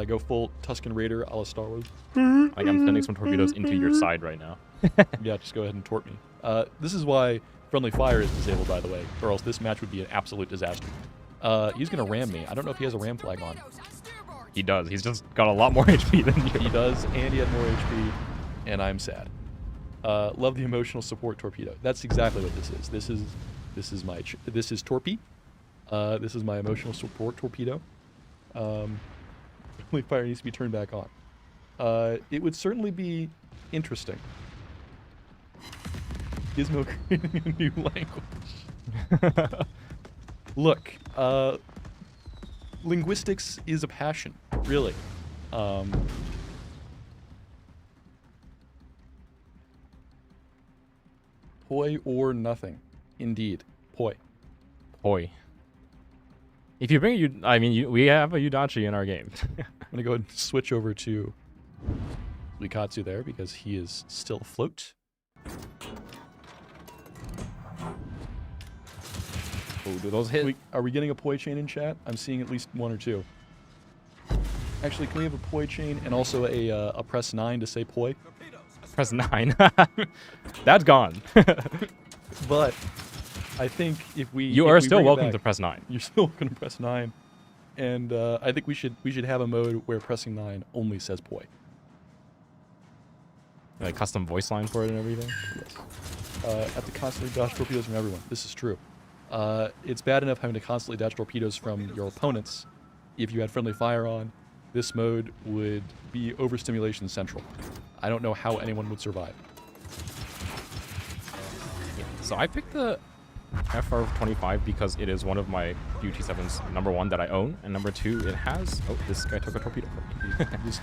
Go full Tusken Raider a la Star Wars. Like I'm sending some torpedoes into your side right now. Yeah, just go ahead and torp me. This is why friendly fire is disabled, by the way, or else this match would be an absolute disaster. He's gonna ram me. I don't know if he has a ram flag on. He does. He's just got a lot more HP than you. He does, and he had more HP, and I'm sad. Love the emotional support torpedo. That's exactly what this is. This is Torpy. This is my emotional support torpedo. Friendly fire needs to be turned back on. It would certainly be interesting. Gizmo creating a new language. Look, linguistics is a passion, really. Poi or nothing. Indeed. Poi. Poi. If you bring we have a Yudachi in our game. I'm going to go ahead and switch over to zuiKatsu there because he is still afloat. Oh, do those hit? Are we getting a poi chain in chat? I'm seeing at least one or two. Actually, can we have a poi chain and also a press 9 to say poi? Press 9. That's gone. But I think if we You are still welcome to press 9. You're still welcome to press 9. And I think we should have a mode where pressing 9 only says poi. Like custom voice line for it and everything? Yes. Have to constantly dodge torpedoes from everyone. This is true. It's bad enough having to constantly dodge torpedoes from your opponents. If you had friendly fire on, this mode would be overstimulation central. I don't know how anyone would survive. So I picked the FR25 because it is one of my UT7s, number 1 that I own, and number 2 it has. Oh, this guy took a torpedo from me. Just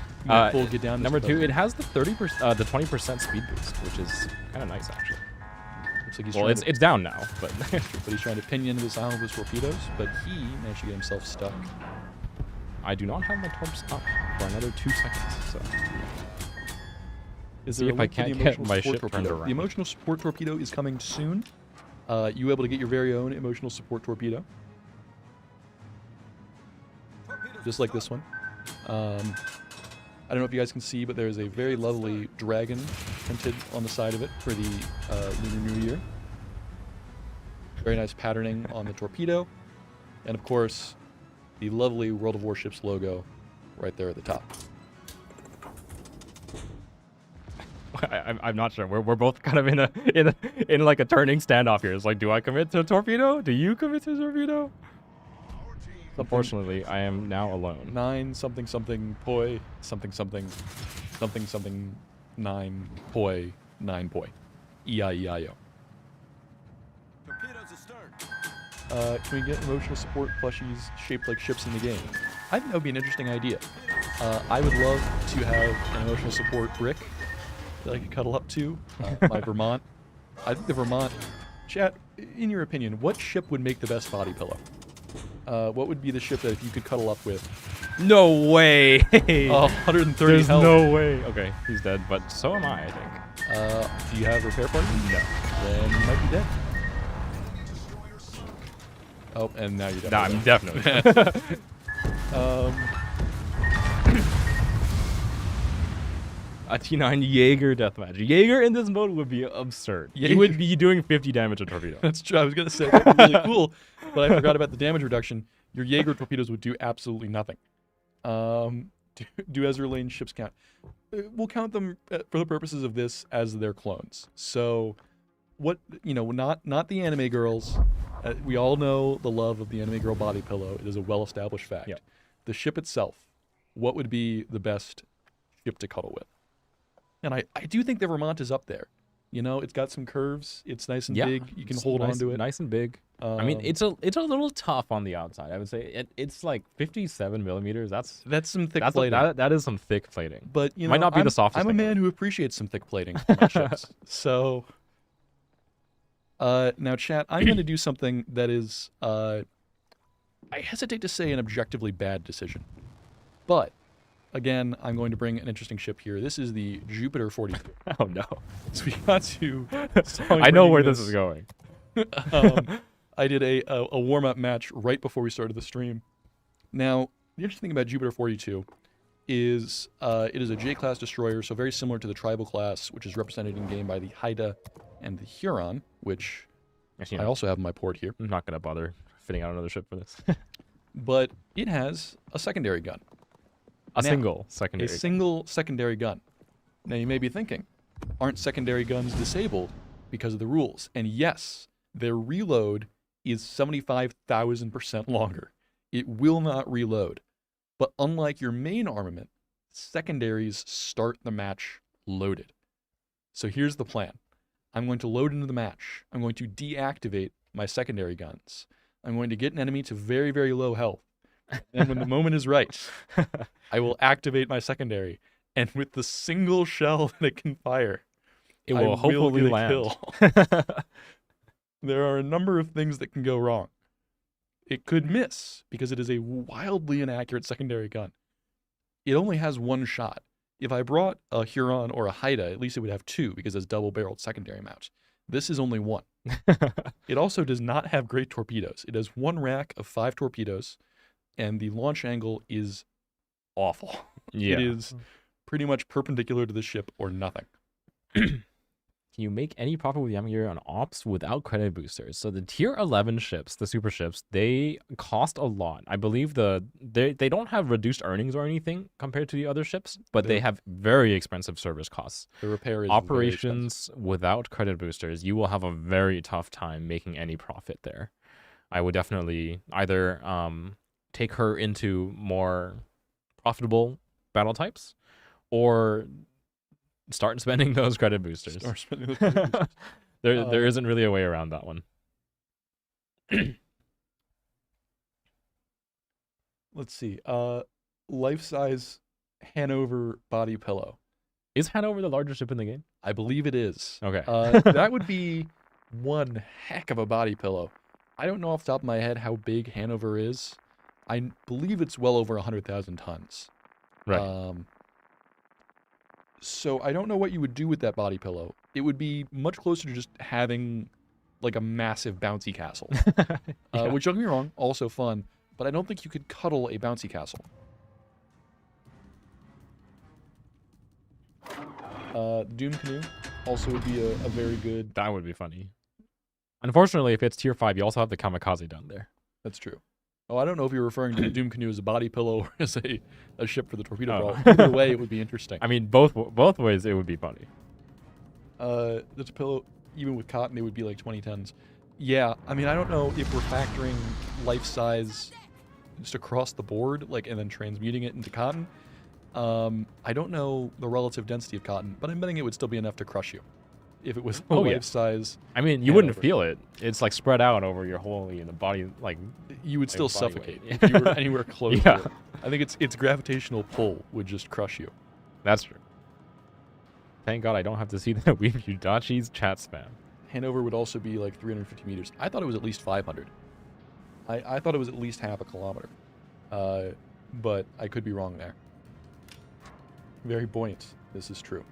get down. Number 2, it has the 20% speed boost, which is kind of nice actually. Looks like it's down now, but but he's trying to pinion this island with torpedoes, but he managed to get himself stuck. I do not have my torps up for another 2 seconds, so Is see there if I can't get my ship turned around. The emotional support torpedo is coming soon. You able to get your very own emotional support torpedo, just like this one. I don't know if you guys can see, but there's a very lovely dragon printed on the side of it for the Lunar New Year. Very nice patterning on the torpedo, and of course, the lovely World of Warships logo right there at the top. I'm not sure. We're both kind of in like a turning standoff here. It's like, do I commit to a torpedo? Do you commit to a torpedo? Unfortunately, I am now alone. 9 something something poi something something something something 9 poi 9 poi. E-I-E-I-O. Can we get emotional support plushies shaped like ships in the game? I think that would be an interesting idea. I would love to have an emotional support brick that I could cuddle up to. My Vermont. I think the Vermont... Chat, in your opinion, what ship would make the best body pillow? What would be the ship that if you could cuddle up with? No way! 130 There's health. no way. Okay, he's dead, but so am I think. Do you have repair party? No. Then you might be dead. Oh, and now you're dead. Nah, I'm definitely dead. A T9 Jaeger deathmatch. Jaeger in this mode would be absurd. He would be doing 50 damage a torpedo. That's true. I was going to say, that'd be really cool, but I forgot about the damage reduction. Your Jaeger torpedoes would do absolutely nothing. Do Ezra Lane ships count? We'll count them for the purposes of this as their clones. So, what not the anime girls. We all know the love of the anime girl body pillow. It is a well-established fact. Yep. The ship itself, what would be the best ship to cuddle with? And I do think the Vermont is up there. It's got some curves. It's nice and big. You can hold on to it. Nice and big. I mean, it's a little tough on the outside. I would say it's like 57 millimeters. That's some thick plating. That is some thick plating. But might not be the softest. I'm a man who appreciates some thick plating for my ships. So, now, chat, I'm going to do something that is, I hesitate to say an objectively bad decision, but. Again, I'm going to bring an interesting ship here. This is the Jupiter 42. Oh no! zuiKatsu. I know where this is going. I did a warm-up match right before we started the stream. Now, the interesting thing about Jupiter 42 is it is a J-class destroyer, so very similar to the tribal class, which is represented in game by the Haida and the Huron, which Actually, I also have in my port here. I'm not gonna bother fitting out another ship for this. But it has a secondary gun. A single secondary gun. Now you may be thinking, aren't secondary guns disabled because of the rules? And yes, their reload is 75,000% longer. It will not reload. But unlike your main armament, secondaries start the match loaded. So here's the plan. I'm going to load into the match. I'm going to deactivate my secondary guns. I'm going to get an enemy to very, very low health. And when the moment is right, I will activate my secondary. And with the single shell that it can fire, it will hopefully land. Kill. There are a number of things that can go wrong. It could miss because it is a wildly inaccurate secondary gun. It only has one shot. If I brought a Huron or a Haida, at least it would have two because it's double-barreled secondary mount. This is only one. It also does not have great torpedoes. It has one rack of 5 torpedoes. And the launch angle is awful. Yeah. It is pretty much perpendicular to the ship or nothing. Can you make any profit with Yamagiri on ops without credit boosters? So the tier 11 ships, the super ships, they cost a lot. I believe they don't have reduced earnings or anything compared to the other ships, but they have very expensive service costs. The repair is operations without credit boosters. You will have a very tough time making any profit there. I would definitely either take her into more profitable battle types, or start spending those credit boosters. There isn't really a way around that one. Let's see. Life-size Hanover body pillow. Is Hanover the largest ship in the game? I believe it is. Okay. That would be one heck of a body pillow. I don't know off the top of my head how big Hanover is. I believe it's well over 100,000 tons. Right. So I don't know what you would do with that body pillow. It would be much closer to just having like a massive bouncy castle. Yeah. Which, don't get me wrong, also fun, but I don't think you could cuddle a bouncy castle. Doom Canoe also would be a very good... That would be funny. Unfortunately, if it's tier 5, you also have the kamikaze down there. That's true. Oh, I don't know if you're referring to the Doom Canoe as a body pillow or as a ship for the torpedo brawl. Either way, it would be interesting. I mean, both ways, it would be funny. The pillow, even with cotton, it would be like 20 tons. Yeah, I mean, I don't know if we're factoring life size just across the board, like, and then transmuting it into cotton. I don't know the relative density of cotton, but I'm betting it would still be enough to crush you if it was a life size. I mean, you wouldn't feel it. It's like spread out over your whole the body, like you would still suffocate weight. if you were anywhere close to it. I think its gravitational pull would just crush you. That's true. Thank God I don't have to see that Weave Yudachi's chat spam. Hanover would also be like 350 meters. I thought it was at least 500. I thought it was at least half a kilometer. But I could be wrong there. Very buoyant. This is true.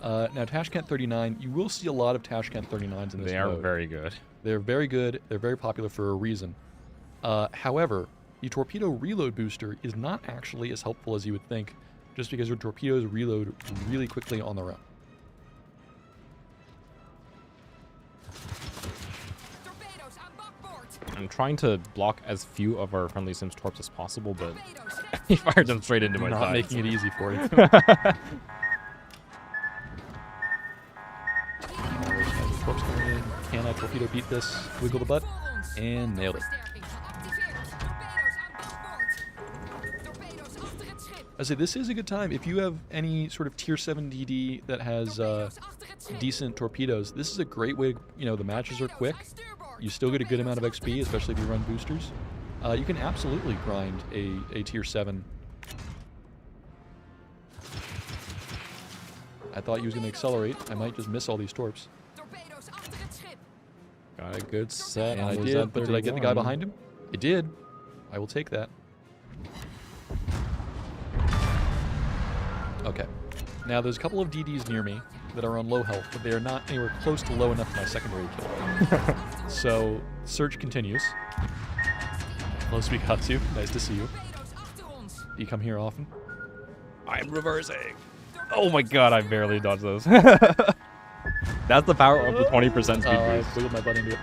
Now, Tashkent 39, you will see a lot of Tashkent 39s in this They are mode. very good. They're very good. They're very popular for a reason. However, the torpedo reload booster is not actually as helpful as you would think, just because your torpedoes reload really quickly on their own. I'm trying to block as few of our friendly Sims torps as possible, but he fired them straight into my Not thighs. making it easy for you. Torps coming in. Can I torpedo beat this? Wiggle the butt. And nailed it. I say this is a good time. If you have any sort of tier 7 DD that has decent torpedoes, this is a great way. You know, the matches are quick. You still get a good amount of XP, especially if you run boosters. You can absolutely grind a tier 7. I thought he was going to accelerate. I might just miss all these torps. Got a good set. And I did, but did I get the guy behind him? I did. I will take that. Okay. Now, there's a couple of DDs near me that are on low health, but they are not anywhere close to low enough for my secondary kill. So, search continues. Hello, zuiKatsu. Nice to see you. Do you come here often? I'm reversing. Oh my god, I barely dodged those. That's the power of the 20% speed boost. I wiggled my butt into it.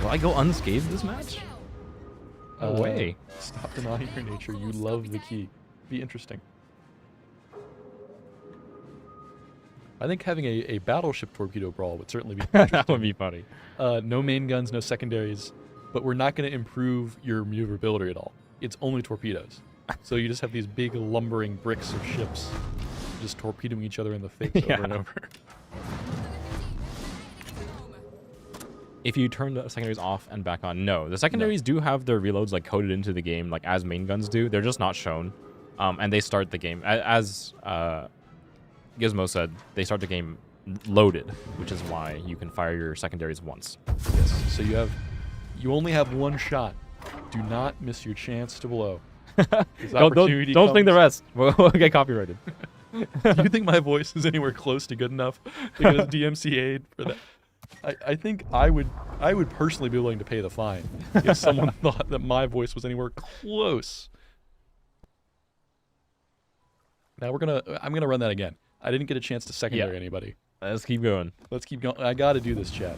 Will I go unscathed this match? No way. Stop denying your nature. You love the key. Be interesting. I think having a battleship torpedo brawl would certainly be interesting. That would be funny. No main guns, no secondaries, but we're not going to improve your maneuverability at all. It's only torpedoes. So you just have these big lumbering bricks of ships just torpedoing each other in the face over and over. If you turn the secondaries off and back on, no. The secondaries do have their reloads like coded into the game, like as main guns do. They're just not shown. And they start the game, as Gizmo said, they start the game loaded, which is why you can fire your secondaries once. Yes, so you only have one shot. Do not miss your chance to blow. Don't think the rest. We'll get copyrighted. Do you think my voice is anywhere close to good enough to get us DMCA'd for that? I think I would personally be willing to pay the fine if someone thought that my voice was anywhere close. Now I'm gonna run that again. I didn't get a chance to secondary anybody. Let's keep going. Let's keep going. I gotta do this, chat.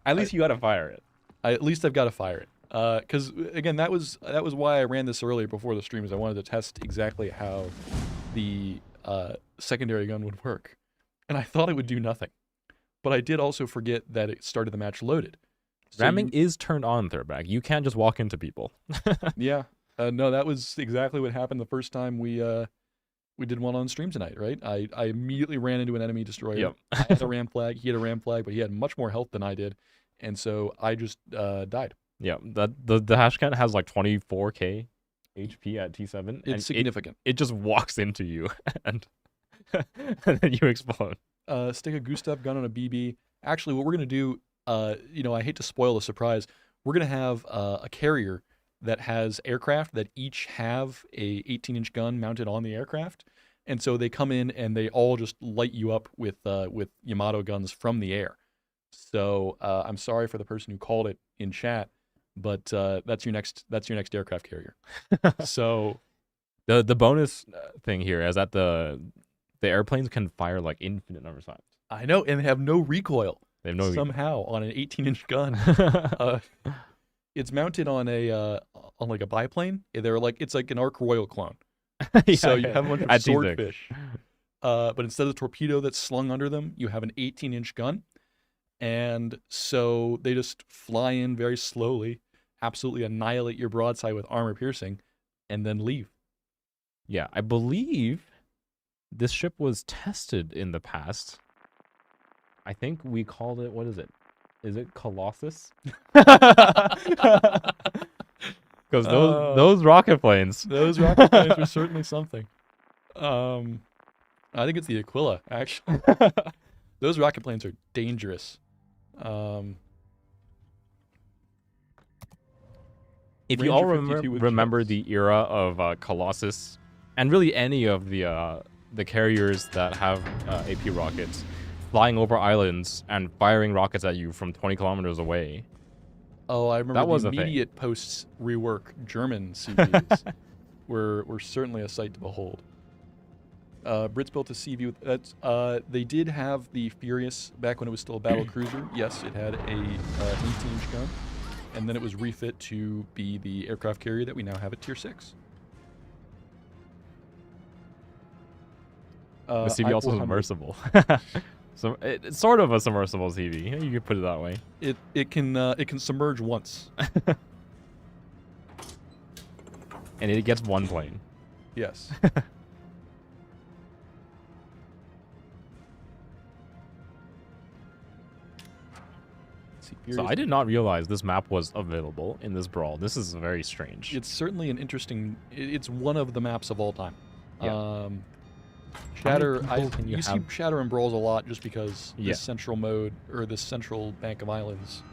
At least you gotta fire it. At least I've got to fire it. Because again, that was why I ran this earlier before the stream, is I wanted to test exactly how the secondary gun would work, and I thought it would do nothing. But I did also forget that it started the match loaded. So Ramming is turned on, Third. You can't just walk into people. Yeah. No, that was exactly what happened the first time we did one on stream tonight, right? I immediately ran into an enemy destroyer. Yep. I had a ram flag. He had a ram flag, but he had much more health than I did. And so I just died. Yeah, the Hashcat has like 24k HP at T7. It's significant. It just walks into you and then you explode. Stick a Gustav gun on a BB. Actually, what we're going to do, I hate to spoil the surprise. We're going to have a carrier that has aircraft that each have a 18-inch gun mounted on the aircraft. And so they come in and they all just light you up with Yamato guns from the air. So I'm sorry for the person who called it in chat, but that's your next aircraft carrier. So the bonus thing here is that the airplanes can fire like infinite numbers of times. I know, and they have no recoil. They have no somehow on an 18-inch gun. It's mounted on like a biplane. It's like an Ark Royal clone. So you have a bunch of swordfish. But instead of the torpedo that's slung under them, you have an 18-inch gun. And so they just fly in very slowly, absolutely annihilate your broadside with armor piercing, and then leave. Yeah, I believe this ship was tested in the past. I think we called it, what is it? Is it Colossus? Because those rocket planes. Those rocket planes were certainly something. I think it's the Aquila, actually. Those rocket planes are dangerous. If you all remember the era of Colossus, and really any of the carriers that have AP rockets, flying over islands and firing rockets at you from 20 kilometers away. Oh, I remember the immediate posts rework German CVs were certainly a sight to behold. Brits built a Sea View. That's they did have the Furious back when it was still a battle cruiser. Yes, it had a 18-inch gun, and then it was refit to be the aircraft carrier that we now have at Tier 6. The CV also is submersible. So it's sort of a submersible CV. You could put it that way. It can submerge once. And it gets one plane. Yes. So I did not realize this map was available in this brawl. This is very strange. It's certainly an interesting. It's one of the maps of all time. Yeah. Shatter. You see Shatter and Brawls a lot just because Yeah. this central mode or this central bank of islands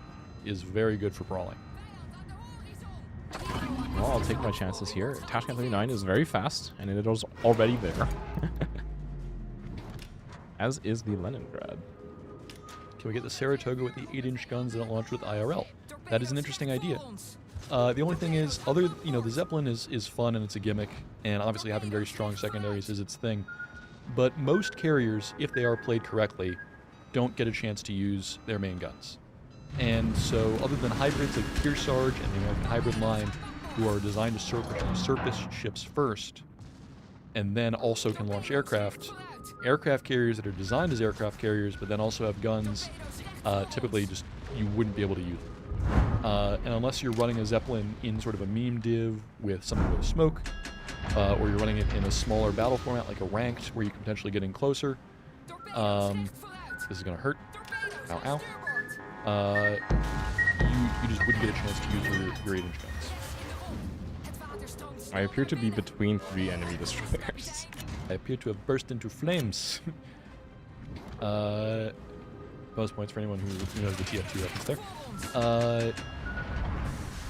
is very good for brawling. Well, I'll take my chances here. Tashkent 39 is very fast, and it is already there. As is the Leningrad. Can we get the Saratoga with the 8-inch guns that don't launch with IRL? That is an interesting idea. The only thing is, the Zeppelin is fun and it's a gimmick, and obviously having very strong secondaries is its thing. But most carriers, if they are played correctly, don't get a chance to use their main guns. And so, other than hybrids like Kearsarge and the American Hybrid line, who are designed to surface ships first, and then also can launch aircraft carriers that are designed as aircraft carriers, but then also have guns, typically just you wouldn't be able to use them. And unless you're running a Zeppelin in sort of a meme div with something with smoke, or you're running it in a smaller battle format like a ranked where you can potentially get in closer, this is going to hurt. Ow, ow. You just wouldn't get a chance to use your 8-inch guns. I appear to be between 3 enemy destroyers. I appear to have burst into flames. Bonus points for anyone who knows the TF2 reference there.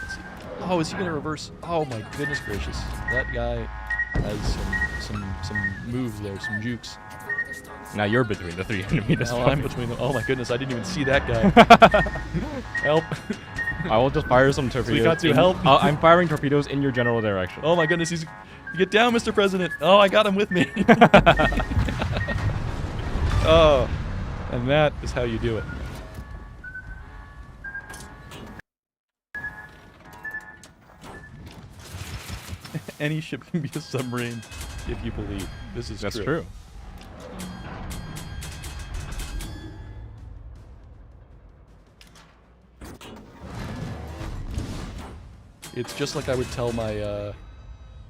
Let's see. Oh, is he going to reverse? Oh my goodness gracious. That guy has some moves there, some jukes. Now you're between the 3 enemy destroyers. Now I'm between them. Oh my goodness, I didn't even see that guy. Help. I will just fire some torpedoes. zuiKatsu, help. I'm firing torpedoes in your general direction. Oh my goodness, get down, Mr. President. Oh, I got him with me. Oh, and that is how you do it. Any ship can be a submarine if you believe. This is That's true. It's just like I would tell my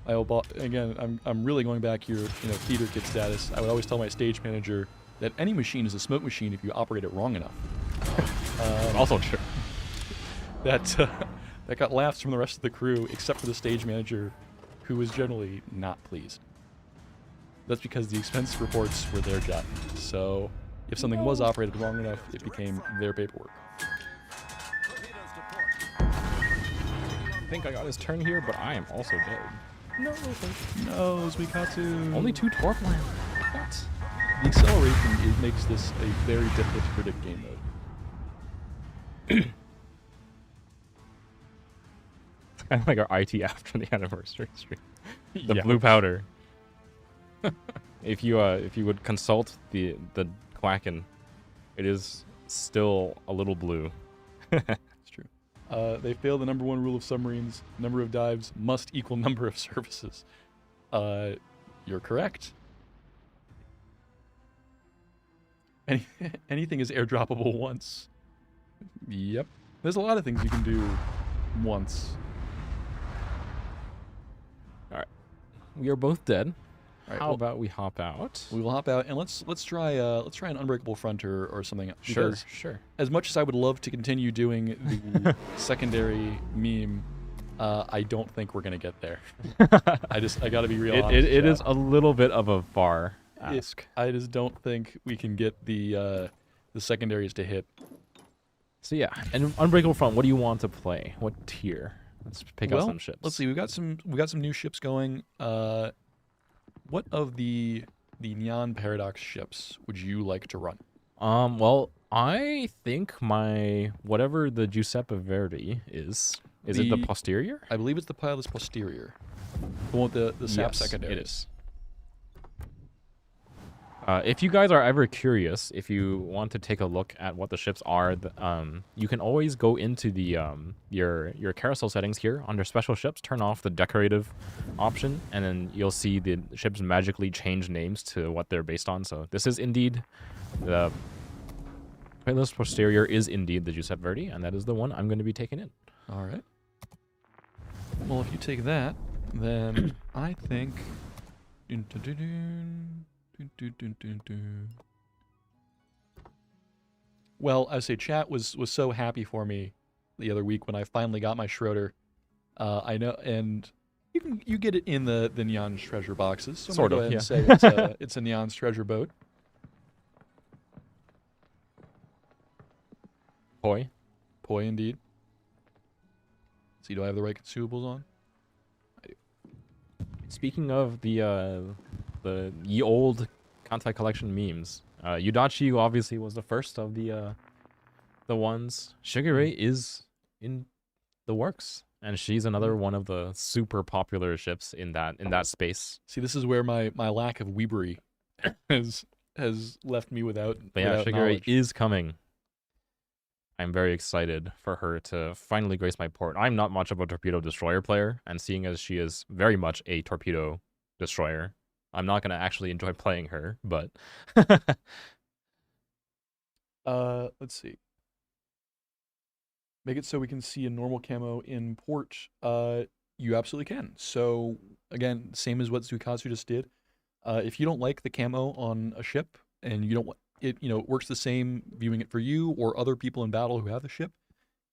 again, I'm really going back here, theater kid status. I would always tell my stage manager that any machine is a smoke machine if you operate it wrong enough. Also true. That got laughs from the rest of the crew, except for the stage manager, who was generally not pleased. That's because the expense reports were their job. So if something was operated wrong enough, it became their paperwork. I think I got his turn here, but I am also dead. No, zuiKatsu. Only 2 torp land. What? The acceleration makes this a very difficult to predict game mode. Kind of like our IT after the anniversary stream. The Yeah. blue powder. If you would consult the Quacken, it is still a little blue. It's true. They fail the #1 rule of submarines: number of dives must equal number of services. You're correct. Anything is airdroppable once. Yep. There's a lot of things you can do once. All right, we are both dead. All right, How about we hop out? we will hop out and let's try an Unbreakable Front or something. Sure. As much as I would love to continue doing the secondary meme, I don't think we're gonna get there. I gotta be real honest. It is a little bit of a far ask. I just don't think we can get the secondaries to hit. So yeah, and Unbreakable Front. What do you want to play? What tier? Let's pick out some ships. Let's see. We got some new ships going. What of the Neon Paradox ships would you like to run? Well, I think whatever the Giuseppe Verdi is it the posterior? I believe it's the pilot's posterior. The one with the SAP Yes, secondary. it is. If you guys are ever curious, if you want to take a look at what the ships are, you can always go into the your carousel settings here under special ships, turn off the decorative option, and then you'll see the ships magically change names to what they're based on. So this is indeed the Pitless Posterior is indeed the Giuseppe Verdi, and that is the one I'm going to be taking in. All right. Well, if you take that, then I think. Well, I say chat was so happy for me the other week when I finally got my Schroeder. I know, and you get it in the Neon's treasure boxes. So Sort I'm of, gonna go yeah. ahead and say it's a Neon's treasure boat. Poi. Poi indeed. See, do I have the right consumables on? Speaking of the ye old Kantai collection memes, Yudachi obviously was the first of the ones. Shigure is in the works, and she's another one of the super popular ships in that space. See, this is where my lack of weebery has left me without. But yeah, without Shigure knowledge. is coming. I'm very excited for her to finally grace my port. I'm not much of a torpedo destroyer player, and seeing as she is very much a torpedo destroyer, I'm not going to actually enjoy playing her, but... Let's see. Make it so we can see a normal camo in port. You absolutely can. So, again, same as what zuiKatsu just did. If you don't like the camo on a ship, and you don't want it, it works the same viewing it for you or other people in battle who have the ship.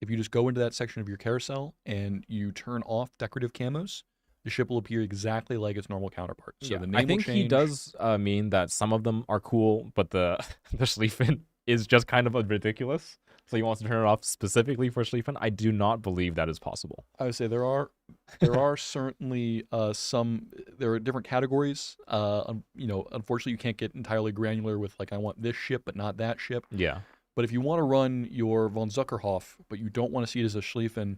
If you just go into that section of your carousel and you turn off decorative camos, the ship will appear exactly like its normal counterpart. So yeah, the name I think will change. he does mean that some of them are cool, but the the Schlieffen is just kind of ridiculous. So he wants to turn it off specifically for Schlieffen. I do not believe that is possible. I would say there are certainly some. There are different categories. Unfortunately, you can't get entirely granular with like I want this ship but not that ship. Yeah. But if you want to run your von Zuckerhoff, but you don't want to see it as a Schlieffen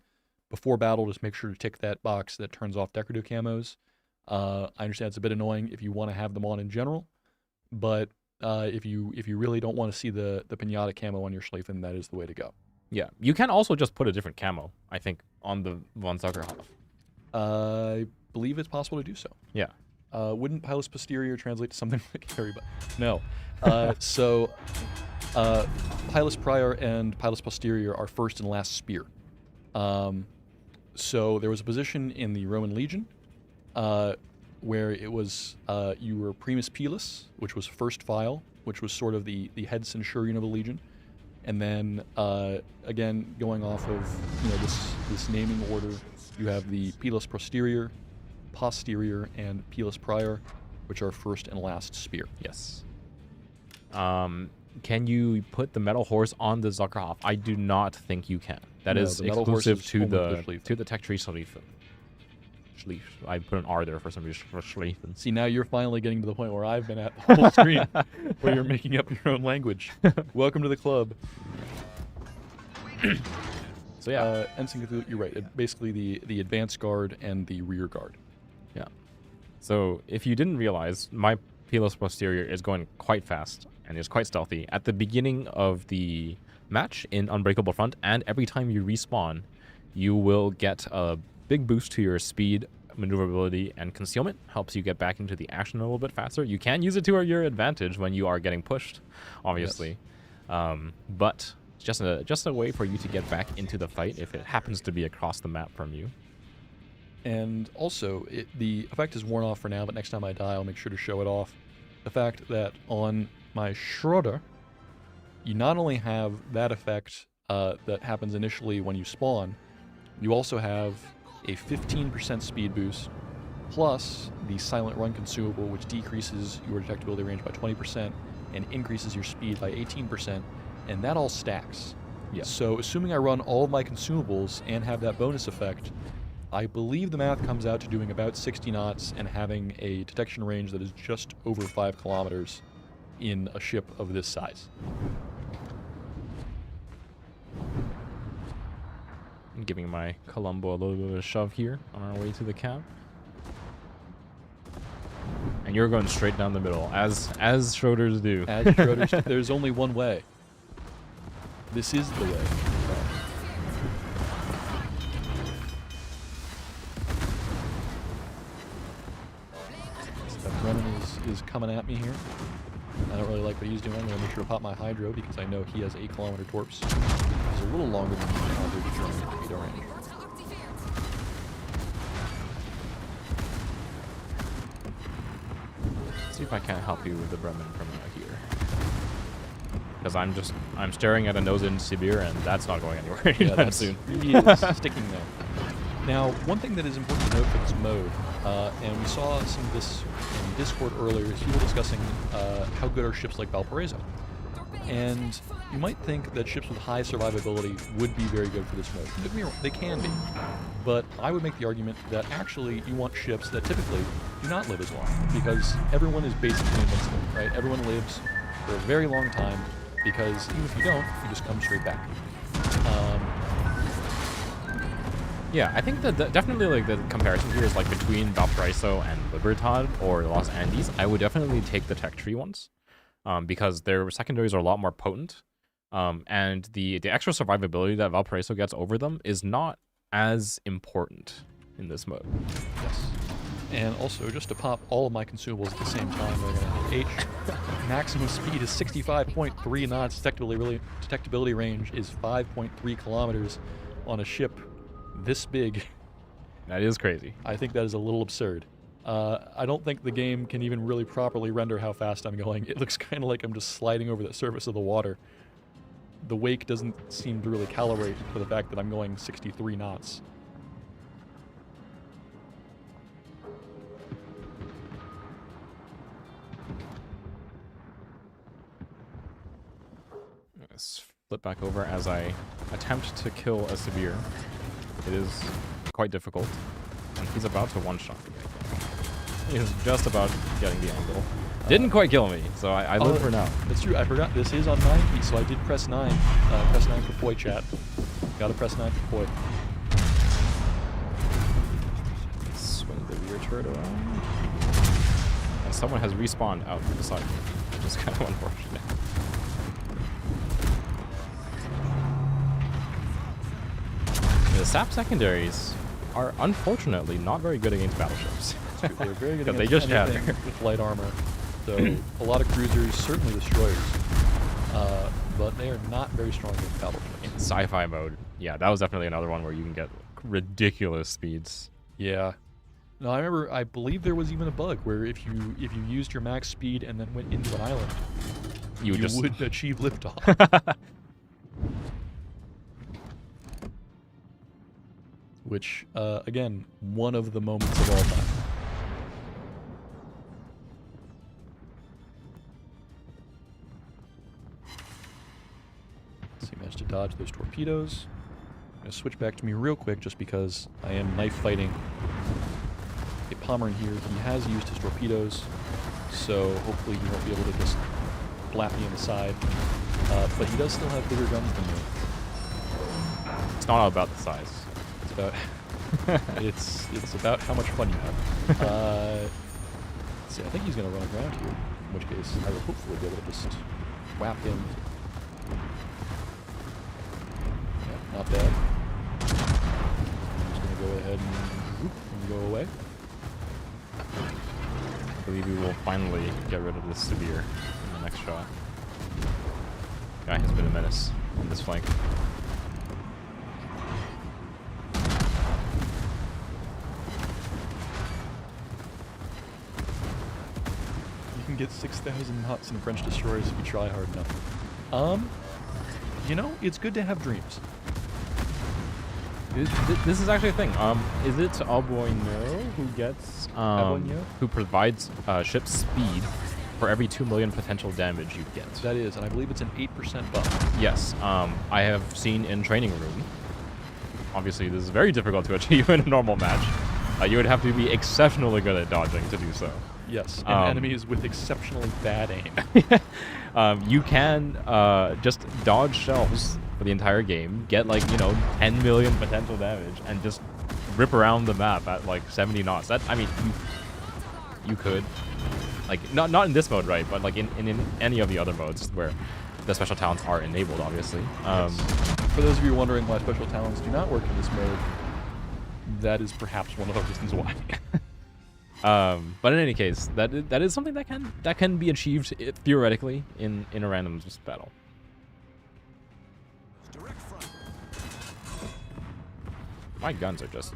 before battle, just make sure to tick that box that turns off decorative camos. I understand it's a bit annoying if you want to have them on in general, but if you really don't want to see the pinata camo on your Schlieffen, that is the way to go. Yeah. You can also just put a different camo, I think, on the von Zuckerhoff. I believe it's possible to do so. Yeah. Wouldn't Pilus Posterior translate to something like Harry? No. So Pilus Prior and Pilus Posterior are first and last spear. So there was a position in the Roman Legion where it was you were Primus Pilus, which was first file, which was sort of the head centurion of a legion, and then again going off of this naming order, you have the Pilus Posterior, and Pilus Prior, which are first and last spear. Yes. Can you put the metal horse on the Zuckerhoff? I do not think you can. That is exclusive to the Tech Tree Schlieffen. I put an R there for some reason for Schlieffen. See, now you're finally getting to the point where I've been at the whole screen, where you're making up your own language. Welcome to the club. So yeah, Ensign Cthulhu, you're right. Basically, the advanced guard and the rear guard. Yeah. So if you didn't realize, my Pilus Posterior is going quite fast and is quite stealthy. At the beginning of the match in Unbreakable Front, and every time you respawn, you will get a big boost to your speed, maneuverability, and concealment. Helps you get back into the action a little bit faster. You can use it to your advantage when you are getting pushed, obviously. Yes. But just a way for you to get back into the fight if it happens to be across the map from you. And also, the effect is worn off for now, but next time I die, I'll make sure to show it off. The fact that on my Schroeder, you not only have that effect that happens initially when you spawn, you also have a 15% speed boost, plus the Silent Run consumable, which decreases your detectability range by 20% and increases your speed by 18%, and that all stacks. Yeah. So assuming I run all of my consumables and have that bonus effect, I believe the math comes out to doing about 60 knots and having a detection range that is just over 5 kilometers in a ship of this size. I'm giving my Columbo a little bit of a shove here on our way to the cab. And And you're going straight down the middle, as Schroeders do. As Schroeders, there's only one way. This is the way. That Brennan is coming at me here. I don't really like what he's doing. I'm going to make sure to pop my Hydro because I know he has 8-kilometer torps. He's a little longer than the average German torpedo range. See if I can't help you with the Bremen from here. Because I'm staring at a nose in Sibir, and that's not going anywhere anytime soon. He is sticking there. Now, one thing that is important to note for this mode, and we saw some of this in Discord earlier, is people discussing how good are ships like Valparaiso. And you might think that ships with high survivability would be very good for this mode. Don't get me wrong, they can be. But I would make the argument that actually you want ships that typically do not live as long, because everyone is basically invincible, right? Everyone lives for a very long time, because even if you don't, you just come straight back. Yeah, I think that definitely like the comparison here is like between Valparaiso and Libertad or Los Andes. I would definitely take the tech tree ones. Because their secondaries are a lot more potent, and the extra survivability that Valparaiso gets over them is not as important in this mode. Yes. And also, just to pop all of my consumables at the same time, we're going to hit H. Maximum speed is 65.3 knots. Detectability range is 5.3 kilometers on a ship this big. That is crazy. I think that is a little absurd. I don't think the game can even really properly render how fast I'm going. It looks kind of like I'm just sliding over the surface of the water. The wake doesn't seem to really calibrate for the fact that I'm going 63 knots. Let's flip back over as I attempt to kill a Sibir. It is quite difficult, and he's about to one-shot me. He's just about getting the angle. Didn't quite kill me, so I live for now. That's true. I forgot this is on 9 feet, so I did press 9. Press 9 for Poi, chat. Gotta press 9 for Poi. Swing the rear turret around. And someone has respawned out beside me, which is kind of unfortunate. The SAP secondaries are unfortunately not very good against battleships. They're very good Because against they just shatter anything with light armor. So a lot of cruisers, certainly destroyers, but they are not very strong against battleships. In sci-fi mode, yeah, that was definitely another one where you can get ridiculous speeds. Yeah. No, I believe there was even a bug where if you used your max speed and then went into an island, you would achieve liftoff. Which, again, one of the moments of all time. So he managed to dodge those torpedoes. I'm going to switch back to me real quick just because I am knife fighting a Pommern here. He has used his torpedoes, so hopefully he won't be able to just blap me in the side. But he does still have bigger guns than me. It's not all about the size. It's about it's about how much fun you have. Let's see, I think he's going to run aground here, in which case I will hopefully be able to just whap him. Yeah, not bad. I'm just going to go ahead and go away. I believe we will finally get rid of this Sibir in the next shot. Guy has been a menace on this flank. You can get 6,000 knots in French destroyers if you try hard enough. You know, it's good to have dreams. This is actually a thing. Is it Alboino who gets who provides ship speed for every 2 million potential damage you get? That is, and I believe it's an 8% buff. Yes. I have seen in Training Room. Obviously, this is very difficult to achieve in a normal match. You would have to be exceptionally good at dodging to do so. Yes, and enemies with exceptionally bad aim. You can just dodge shells for the entire game, get like, 10 million potential damage, and just rip around the map at like 70 knots. That, I mean, you could. Like, not in this mode, right? But like in any of the other modes where the special talents are enabled, obviously. For those of you wondering why special talents do not work in this mode, that is perhaps one of the reasons why. But in any case, that is something that can be achieved theoretically in a random battle. My guns are just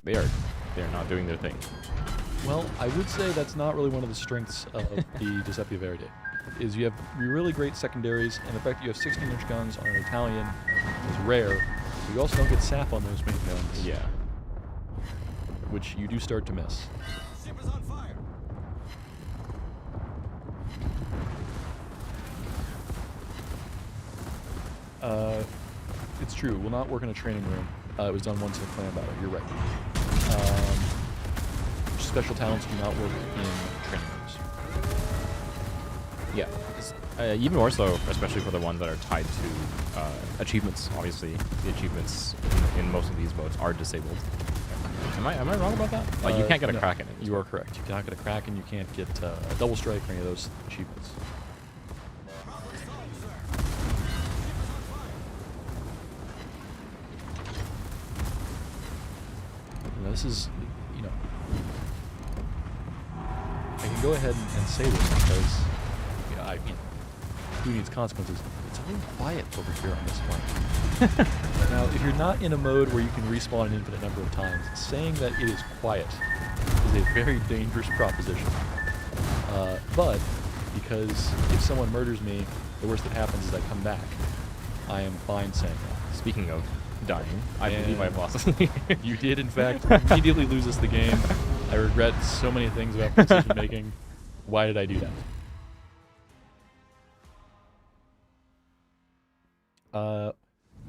they are not doing their thing. Well, I would say that's not really one of the strengths of the Giuseppe Verdi. Is you have really great secondaries, and the fact that you have 16-inch guns on an Italian is rare. You also don't get sap on those miniguns. Yeah. Which you do start to miss. On fire. It's true. Will not work in a training room. It was done once in a clan battle. You're right. Special talents do not work in training rooms. Yeah. Even more so, especially for the ones that are tied to achievements. Obviously, the achievements in most of these modes are disabled. Am I wrong about that? Like, you can't get a crack in it. You are correct. You cannot get a crack, and you can't get a double strike or any of those achievements. Now, this is, you know, I can go ahead and say this because, you know, I mean, who needs consequences? It's a little quiet over here on this one. Now, if you're not in a mode where you can respawn an infinite number of times, saying that it is quiet is a very dangerous proposition. But because if someone murders me, the worst that happens is I come back. I am fine saying that. Speaking of dying, I believe I've lost. You did, in fact, immediately lose us the game. I regret so many things about decision making. Why did I do that?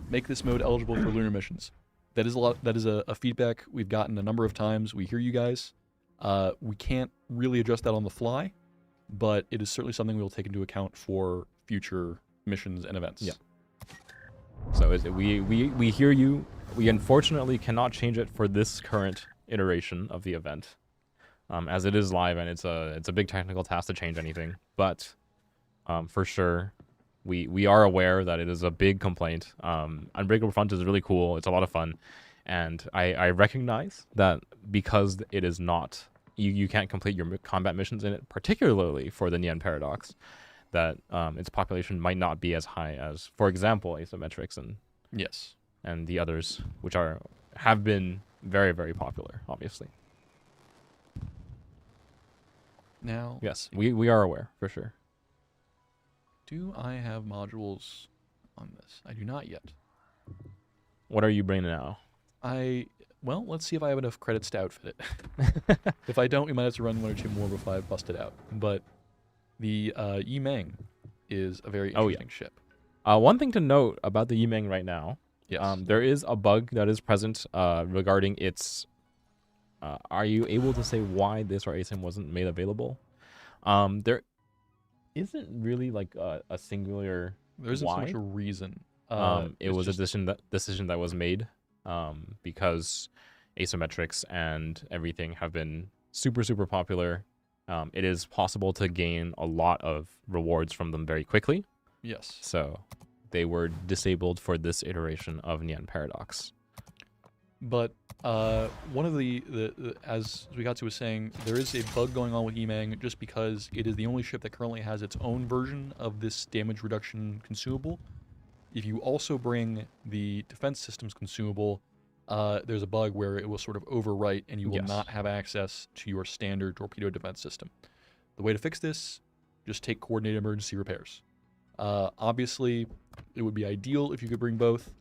Make this mode eligible for lunar missions. That is a feedback we've gotten a number of times. We hear you guys. We can't really adjust that on the fly, but it is certainly something we will take into account for future missions and events. Yeah. So we hear you. We unfortunately cannot change it for this current iteration of the event, as it is live and it's a big technical task to change anything. But for sure, we are aware that it is a big complaint. Unbreakable Front is really cool. It's a lot of fun, and I recognize that because it is not you can't complete your combat missions in it, particularly for the Neon Paradox, that its population might not be as high as, for example, asymmetrics and the others, which have been very, very popular, obviously. Now, yes, we are aware for sure. Do I have modules on this? I do not yet. What are you bringing now? Well, let's see if I have enough credits to outfit it. If I don't, we might have to run one or two more before I bust it out. But the Yimeng is a very interesting ship. One thing to note about the Yimeng right now, yes. There is a bug that is present regarding its... are you able to say why this or ASIM wasn't made available? There isn't really like a singular There isn't why. so much a reason. It was a decision that was made because asymmetrics and everything have been super, super popular. It is possible to gain a lot of rewards from them very quickly. Yes. So they were disabled for this iteration of Neon Paradox. But one of the as zuiKatsu was saying, there is a bug going on with Yimeng just because it is the only ship that currently has its own version of this damage reduction consumable. If you also bring the defense systems consumable, there's a bug where it will sort of overwrite and you will not have access to your standard torpedo defense system. The way to fix this, just take coordinated emergency repairs. Obviously, it would be ideal if you could bring both,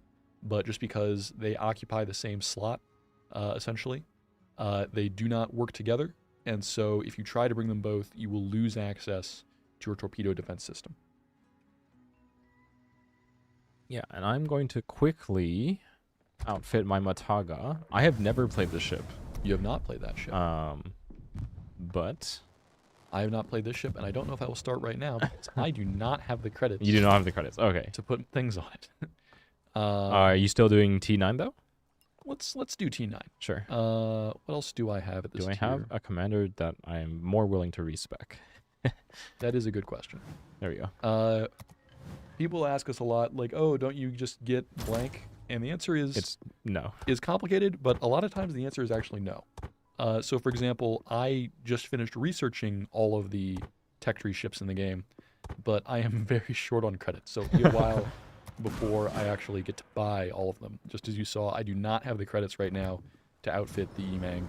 but just because they occupy the same slot, essentially, they do not work together. And so if you try to bring them both, you will lose access to your torpedo defense system. Yeah, and I'm going to quickly outfit my Mataga. I have never played this ship. You have not played that ship. But I have not played this ship, and I don't know if I will start right now because I do not have the credits. You do not have the credits. Okay. To put things on it. Are you still doing T9 though? let's do T9. Sure. What else do I have at this Do I tier? have a commander that I am more willing to respec? That is a good question. There we go. People ask us a lot, like, oh, don't you just get blank? And the answer is no. Is complicated, but a lot of times the answer is actually no. So, for example, I just finished researching all of the tech tree ships in the game, but I am very short on credits, so it'll be a while before I actually get to buy all of them. Just as you saw, I do not have the credits right now to outfit the Emang.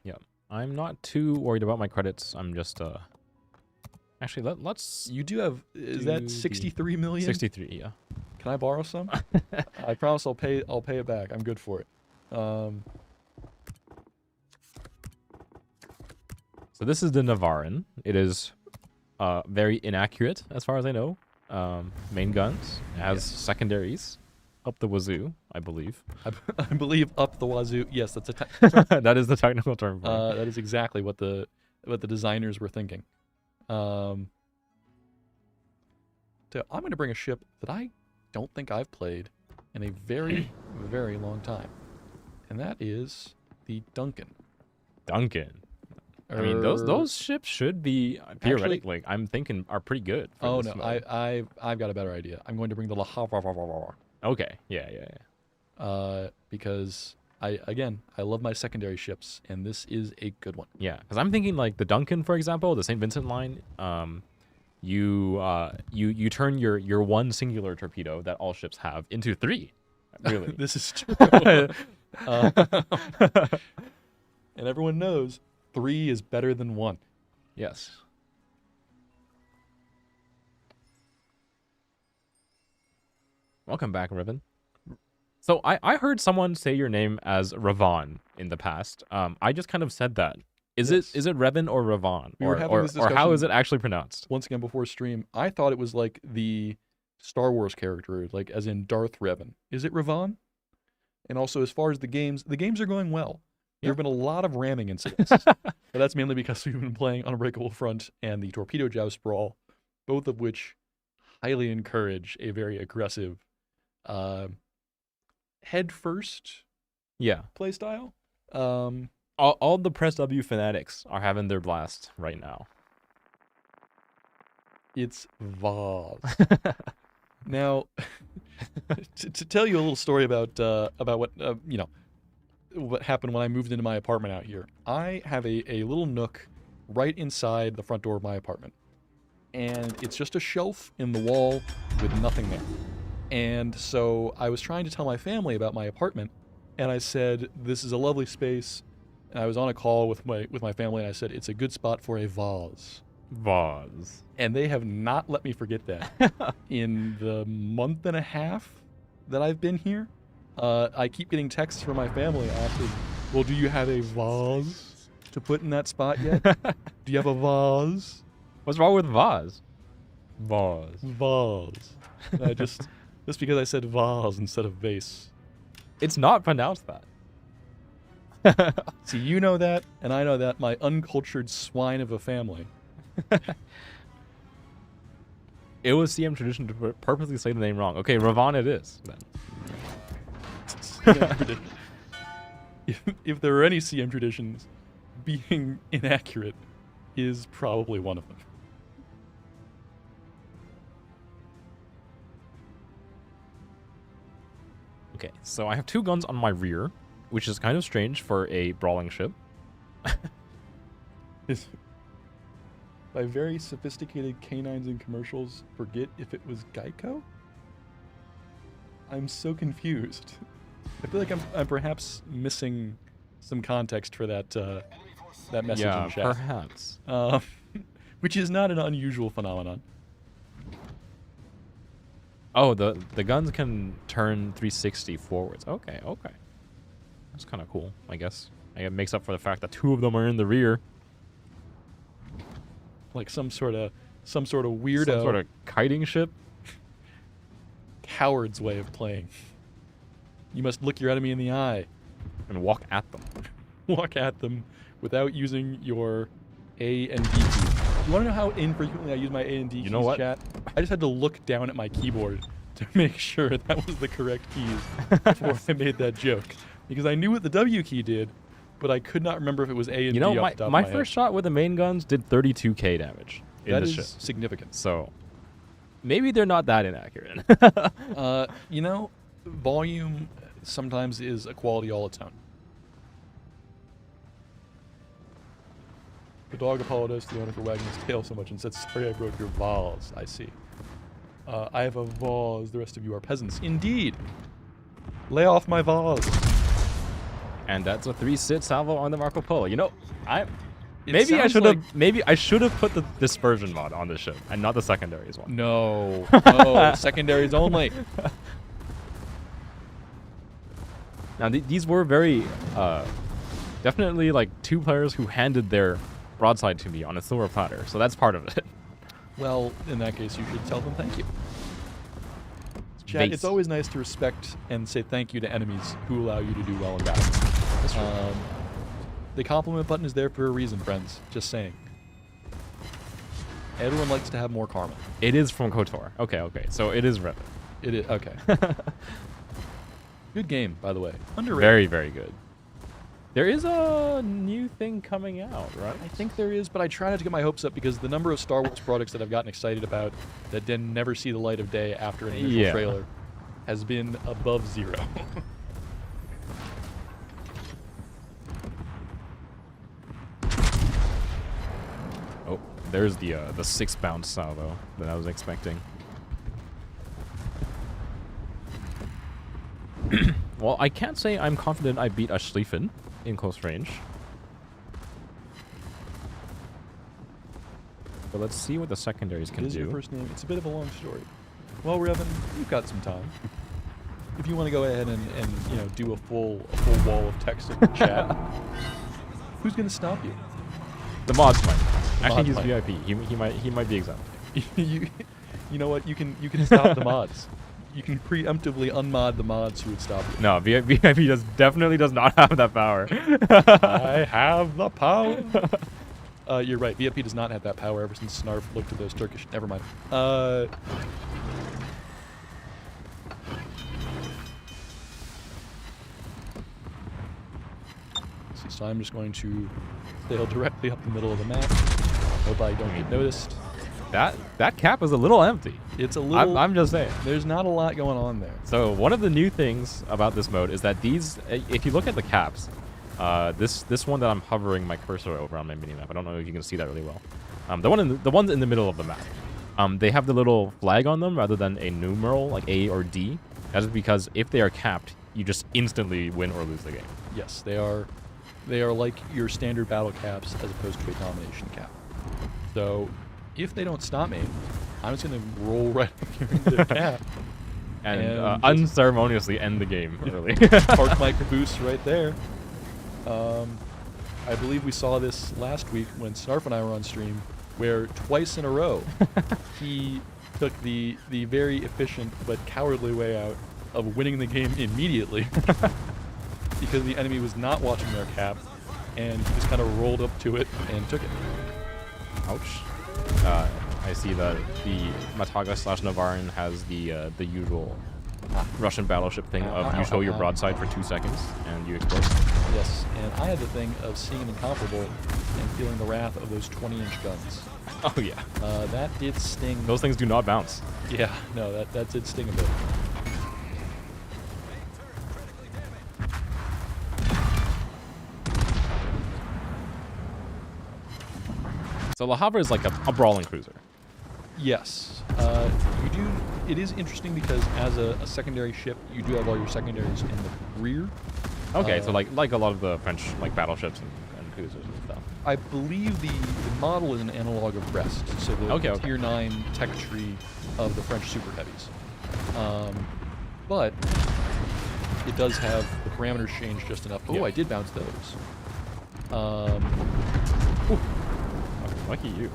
Yeah, I'm not too worried about my credits. I'm just actually let's You do have, is do that the 63 million? 63. Yeah. Can I borrow some? I promise I'll pay it back. I'm good for it. So this is the Navarin. It is very inaccurate as far as I know. Main guns. It has secondaries up the wazoo, I believe. I believe up the wazoo. Yes, that's That is the technical term for it. that is exactly what the designers were thinking. So I'm going to bring a ship that I don't think I've played in a very, very long time, and that is the Duncan. Duncan. I mean, those ships should be theoretically, I'm thinking, are pretty good. For Oh this no, mode. I've got a better idea. I'm going to bring the La Havre. Okay. Yeah. Because I love my secondary ships, and this is a good one. Yeah, because I'm thinking like the Duncan, for example, the St. Vincent line. You turn your one singular torpedo that all ships have into 3. Really. This is true. And everyone knows 3 is better than 1. Yes. Welcome back, Riven. So I heard someone say your name as Ravon in the past. I just kind of said that. Is Yes. it Revan or Ravon? We were having this or how discussion- is it actually pronounced? Once again, before stream, I thought it was like the Star Wars character, like as in Darth Revan. Is it Ravon? And also, as far as the games are going well. There have been a lot of ramming incidents. But that's mainly because we've been playing Unbreakable Front and the Torpedo Joust Brawl, both of which highly encourage a very aggressive head first Yeah. play style. All the Press W fanatics are having their blast right now. It's Vaz. Now, to tell you a little story about what what happened when I moved into my apartment out here. I have a little nook right inside the front door of my apartment, and it's just a shelf in the wall with nothing there. And so I was trying to tell my family about my apartment, and I said, "This is a lovely space." And I was on a call with my family, and I said, "It's a good spot for a vase." Vaz. And they have not let me forget that. In the month and a half that I've been here, I keep getting texts from my family asking, "Well, do you have a vase to put in that spot yet? Do you have a vase?" What's wrong with Vaz? Vaz. Vase. And I just because I said vase instead of vase. It's not pronounced that. See, you know that, and I know that, my uncultured swine of a family. It was CM tradition to purposely say the name wrong. Okay, Ravon it is, then. CM tradition. If there are any CM traditions, being inaccurate is probably one of them. Okay, so I have 2 guns on my rear, which is kind of strange for a brawling ship. By very sophisticated canines in commercials, forget if it was Geico? I'm so confused. I feel like I'm perhaps missing some context for that message Yeah, in chat. perhaps. Which is not an unusual phenomenon. Oh, the guns can turn 360 forwards. Okay. That's kind of cool, I guess. It makes up for the fact that 2 of them are in the rear. Like some sort of weirdo, Some sort of kiting ship. coward's way of playing. You must look your enemy in the eye, And walk at them. walk at them without using your A and D key. You want to know how infrequently I use my A and D keys, You know what? chat? I just had to look down at my keyboard to make sure that was the correct keys before I made that joke. Because I knew what the W key did, but I could not remember if it was A and You D know, off the top of my my head. first shot with the main guns did 32k damage in That this is ship. significant. So maybe they're not that inaccurate. You know, volume sometimes is a quality all its own. The dog apologized to the owner for wagging his tail so much and said, "Sorry, I broke your vase." I see. I have a vase. The rest of you are peasants. Indeed. Lay off my vase. And that's a 3-sit salvo on the Marco Polo. You know, It maybe I sounds should like- have maybe I should have put the dispersion mod on this ship and not the secondaries one. No. No. Secondaries only. Now these were very definitely like two players who handed their broadside to me on a silver platter. So that's part of it. Well, in that case, you should tell them thank you. Chat, Vase. it's always nice to respect and say thank you to enemies who allow you to do well in battle. That's true. The compliment button is there for a reason, friends. Just saying. Everyone likes to have more karma. It is from KOTOR. Okay. So it is Revit. It is okay. Good game, by the way. Underrated. Very, very good. There is a new thing coming out, right? I think there is, but I try not to get my hopes up because the number of Star Wars products that I've gotten excited about that then never see the light of day after an initial Yeah. trailer has been above zero. Oh, there's the 6 bounce salvo that I was expecting. Well, I can't say I'm confident I beat a Schlieffen in close range. But let's see what the secondaries It can is your do. first name. It's a bit of a long story. Well, Revan, you've got some time. If you want to go ahead and you know do a full wall of text in the chat, who's going to stop you? The mods might. Actually, mods he's might. VIP. He might be exempt. you know what? You can stop the mods. You can preemptively unmod the mods who would stop you. No, VIP definitely does not have that power. I have the power. You're right. VIP does not have that power ever since Snarf looked at those Turkish. Never mind. See, so I'm just going to sail directly up the middle of the map. Hope I don't get noticed. That cap is a little empty. It's a little. I'm just saying. There's not a lot going on there. So one of the new things about this mode is that these, if you look at the caps, this one that I'm hovering my cursor over on my mini map, I don't know if you can see that really well. The ones in the middle of the map, they have the little flag on them rather than a numeral like A or D. That is because if they are capped, you just instantly win or lose the game. Yes, they are. They are like your standard battle caps as opposed to a domination cap. So if they don't stop me, I'm just going to roll right up here into their cap. And just unceremoniously end the game early. park my caboose right there. I believe we saw this last week when Snarf and I were on stream, where twice in a row he took the very efficient but cowardly way out of winning the game immediately because the enemy was not watching their cap, and he just kind of rolled up to it and took it. Ouch. I see that the Mataga / Navarin has the usual Russian battleship thing of you show your broadside for 2 seconds and you explode. Yes, and I had the thing of seeing an incomparable and feeling the wrath of those 20-inch guns. Oh yeah. That did sting. Those things do not bounce. Yeah, no, that did sting a bit. So La Havre is like a brawling cruiser. Yes, you do. It is interesting because as a secondary ship, you do have all your secondaries in the rear. Okay, so like a lot of the French like battleships and cruisers and stuff. I believe the model is an analog of Brest, so the Okay. Tier 9 tech tree of the French super heavies. But it does have the parameters changed just enough. Oh, Yeah. I did bounce those. Lucky you.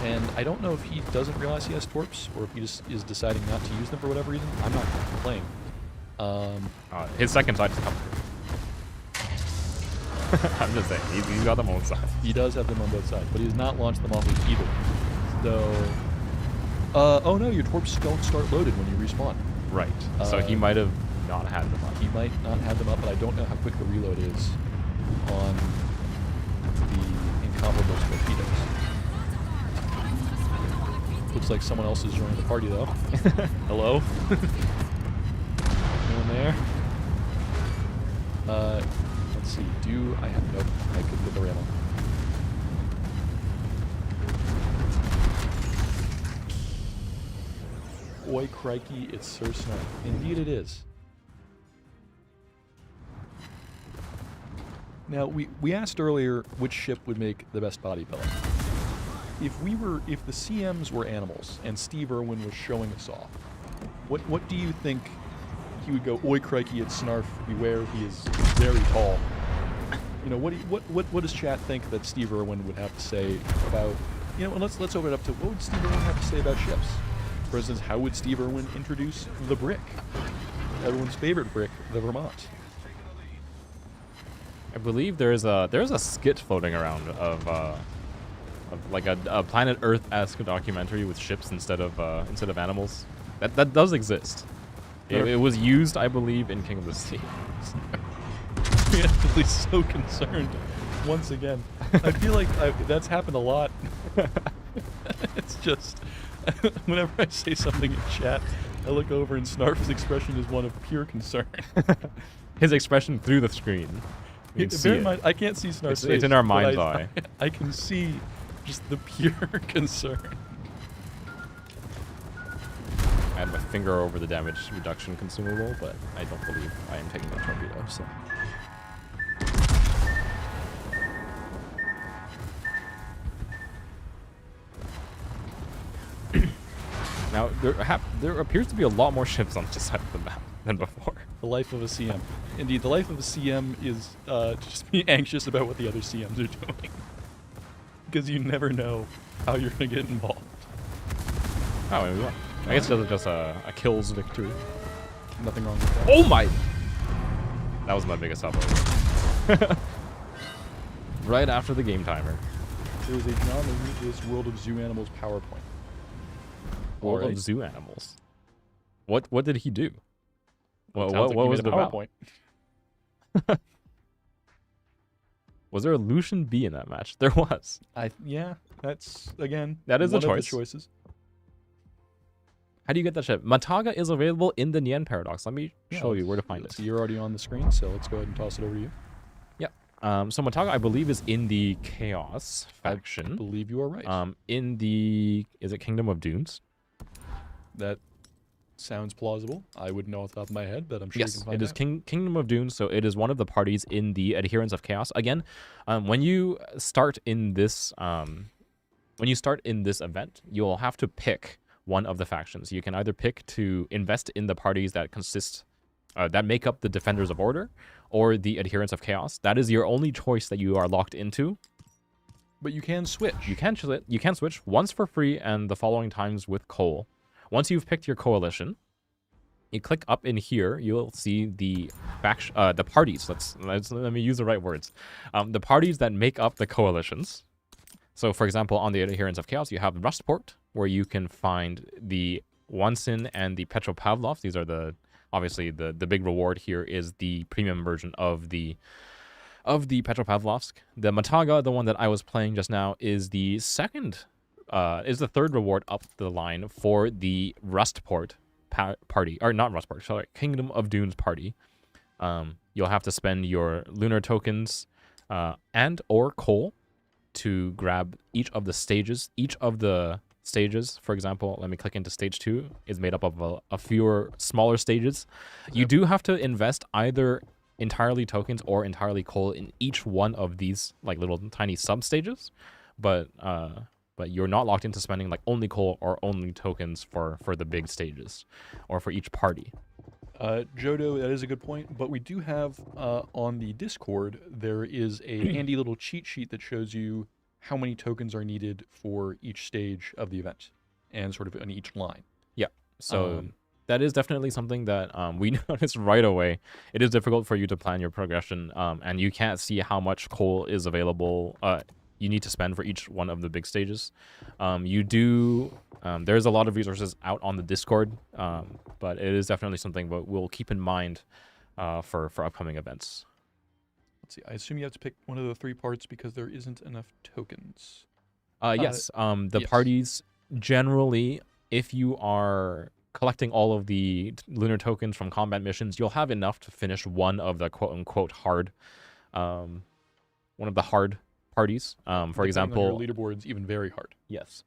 And I don't know if he doesn't realize he has torps, or if he just is deciding not to use them for whatever reason. I'm not playing. His second side is coming. I'm just saying, he's got them on both sides. He does have them on both sides, but he has not launched them off of either. So, oh no, your torps don't start loaded when you respawn. Right. So he might have not had them up. He might not have them up, but I don't know how quick the reload is on the incomparable torpedoes. Looks like someone else is joining the party, though. Hello? Anyone there? Let's see. Do I have... Nope. I couldn't get the ram on. Oi, crikey, it's Sir Snow. Indeed it is. Now, we asked earlier which ship would make the best body pillow. If the CMs were animals and Steve Irwin was showing us off, what do you think he would go? Oi, crikey, it's Snarf. Beware, he is very tall. You know, what does chat think that Steve Irwin would have to say about? You know, and let's open it up to what would Steve Irwin have to say about ships? For instance, how would Steve Irwin introduce the brick? Everyone's favorite brick, the Vermont. I believe there's a skit floating around of like a Planet Earth-esque documentary with ships instead of animals. That does exist. It was used, I believe, in King of the Sea. Preemptively so concerned. Once again, I feel like that's happened a lot. It's just whenever I say something in chat, I look over and Snarf's expression is one of pure concern. His expression through the screen. Bear in mind, I can't see Snarf's face. It's in our mind's eye. I can see just the pure concern. I had my finger over the damage reduction consumable, but I don't believe I am taking that torpedo, so. Now, there appears to be a lot more ships on this side of the map than before. The life of a CM. Indeed, the life of a CM is just be anxious about what the other CMs are doing. Because you never know how you're going to get involved. Oh, maybe what? I guess it's just a kills victory. Nothing wrong with that. Oh my! That was my biggest upload. Right after the game timer. There is a John This World of Zoo Animals PowerPoint. World of Zoo Animals. What did he do? What like was it about? PowerPoint. Was there a Lucian B in that match? There was. Yeah, that's again. That is one a choice. Of the choices. How do you get that ship? Mataga is available in the Nien Paradox. Let me show you where to find it. You're already on the screen, so let's go ahead and toss it over to you. Yep. So Mataga, I believe, is in the Chaos faction. I believe you are right. In the is it Kingdom of Dunes? That sounds plausible. I wouldn't know off the top of my head, but I'm sure yes, you can find it is Kingdom of Dunes, so it is one of the parties in the Adherents of Chaos. Again, when you start in this event, you'll have to pick one of the factions. You can either pick to invest in the parties that that make up the Defenders of Order, or the Adherents of Chaos. That is your only choice that you are locked into. But you can switch. You can switch once for free, and the following times with coal. Once you've picked your coalition, you click up in here. You'll see the parties. Let me use the right words. The parties that make up the coalitions. So, for example, on the Adherents of Chaos, you have Rustport, where you can find the Wonsin and the Petropavlov. These are obviously the big reward here is the premium version of the Petropavlovsk. The Mataga, the one that I was playing just now, is the third reward up the line for the Rustport party, or not Rustport, sorry, Kingdom of Dunes party. You'll have to spend your lunar tokens and or coal to grab each of the stages. Each of the stages, for example, let me click into stage 2, is made up of a fewer smaller stages. You do have to invest either entirely tokens or entirely coal in each one of these like little tiny sub stages, but you're not locked into spending like only coal or only tokens for the big stages or for each party. Jodo, that is a good point, but we do have on the Discord, there is a handy little cheat sheet that shows you how many tokens are needed for each stage of the event and sort of on each line. Yeah. So that is definitely something that we noticed right away. It is difficult for you to plan your progression, and you can't see how much coal is available. You need to spend for each one of the big stages. You do. There's a lot of resources out on the Discord, but it is definitely something that we'll keep in mind for upcoming events. Let's see. I assume you have to pick one of the 3 parts because there isn't enough tokens. Yes. The yes. parties generally, if you are collecting all of the lunar tokens from combat missions, you'll have enough to finish one of the quote-unquote hard, one of the hard parties. For Depending example, on your leaderboards, even very hard. yes.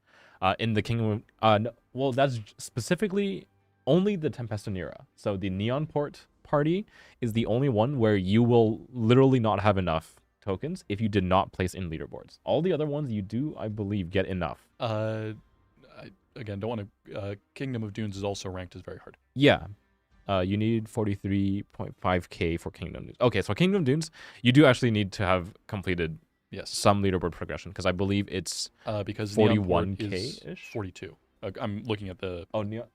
In the Kingdom, no, well, that's specifically only the Tempestinera. So the Neon Port party is the only one where you will literally not have enough tokens if you did not place in leaderboards. All the other ones you do, I believe, get enough. Again, don't want to. Kingdom of Dunes is also ranked as very hard. Yeah. You need 43.5k for Kingdom Dunes. Okay, so Kingdom Dunes, you do actually need to have completed some leaderboard progression, because I believe it's because 41k ish. 42. I'm looking at the.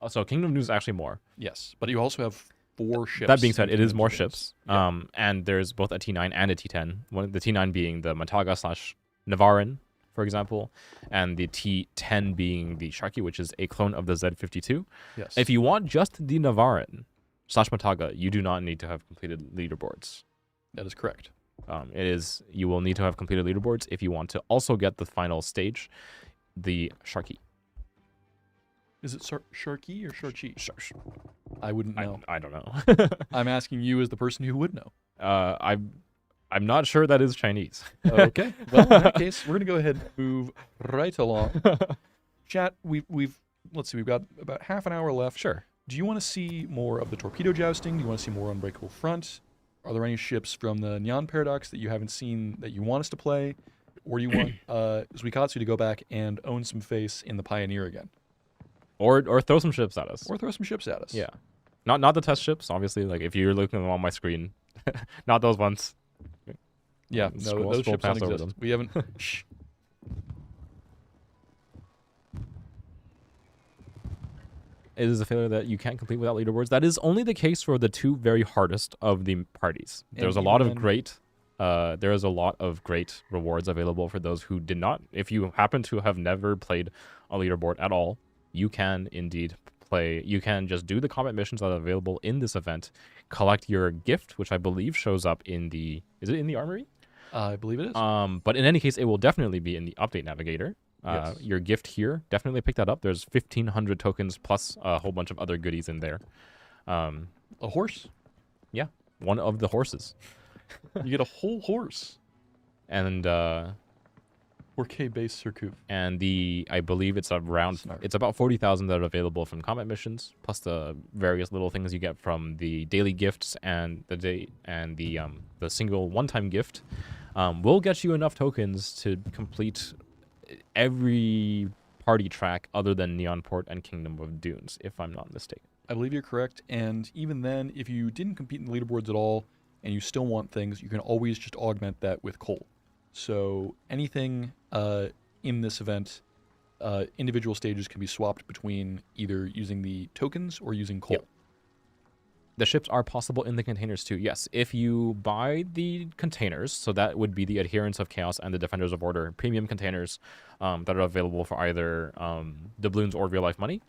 So Kingdom Dunes is actually more. Yes, but you also have 4 ships. That being said, it is more Dunes. ships. And there's both a T9 and a T10. The T9 being the Mataga/Navarin, for example, and the T10 being the Sharky, which is a clone of the Z52. Yes. If you want just the Navarin/Mataga, you do not need to have completed leaderboards. That is correct. You will need to have completed leaderboards if you want to also get the final stage, the Sharky. Is it Sharky or Sharky? I wouldn't know. I don't know. I'm asking you as the person who would know. I'm not sure that is Chinese. Okay. Well, in that case, we're gonna go ahead and move right along. Chat, let's see, we've got about half an hour left. Sure. Do you want to see more of the torpedo jousting? Do you want to see more Unbreakable Front? Are there any ships from the Neon Paradox that you haven't seen that you want us to play? Or do you want zuiKatsu to go back and own some face in the Pioneer again? Or throw some ships at us. Or throw some ships at us. Yeah. Not the test ships, obviously. Like, if you're looking at them on my screen, not those ones. Yeah, no, those ships don't exist. Them. We haven't... Shh. It is a failure that you can't complete without leaderboards. That is only the case for the 2 very hardest of the parties. There's a lot of great... there is a lot of great rewards available for those who did not. If you happen to have never played a leaderboard at all, you can indeed play. You can just do the combat missions that are available in this event, collect your gift, which I believe shows up in the... Is it in the armory? I believe it is. But in any case, it will definitely be in the update navigator. Yes. Your gift here, definitely pick that up. There's 1,500 tokens plus a whole bunch of other goodies in there. A horse? Yeah, one of the horses. You get a whole horse. And 4K base Surcouf. And I believe it's about 40,000 that are available from combat missions, plus the various little things you get from the daily gifts and the single one-time gift. Will get you enough tokens to complete every party track other than Neon Port and Kingdom of Dunes, if I'm not mistaken. I believe you're correct. And even then, if you didn't compete in the leaderboards at all and you still want things, you can always just augment that with coal. So anything in this event, individual stages can be swapped between either using the tokens or using coal. Yep. The ships are possible in the containers too, yes. If you buy the containers, so that would be the Adherents of Chaos and the Defenders of Order premium containers that are available for either doubloons or real-life money.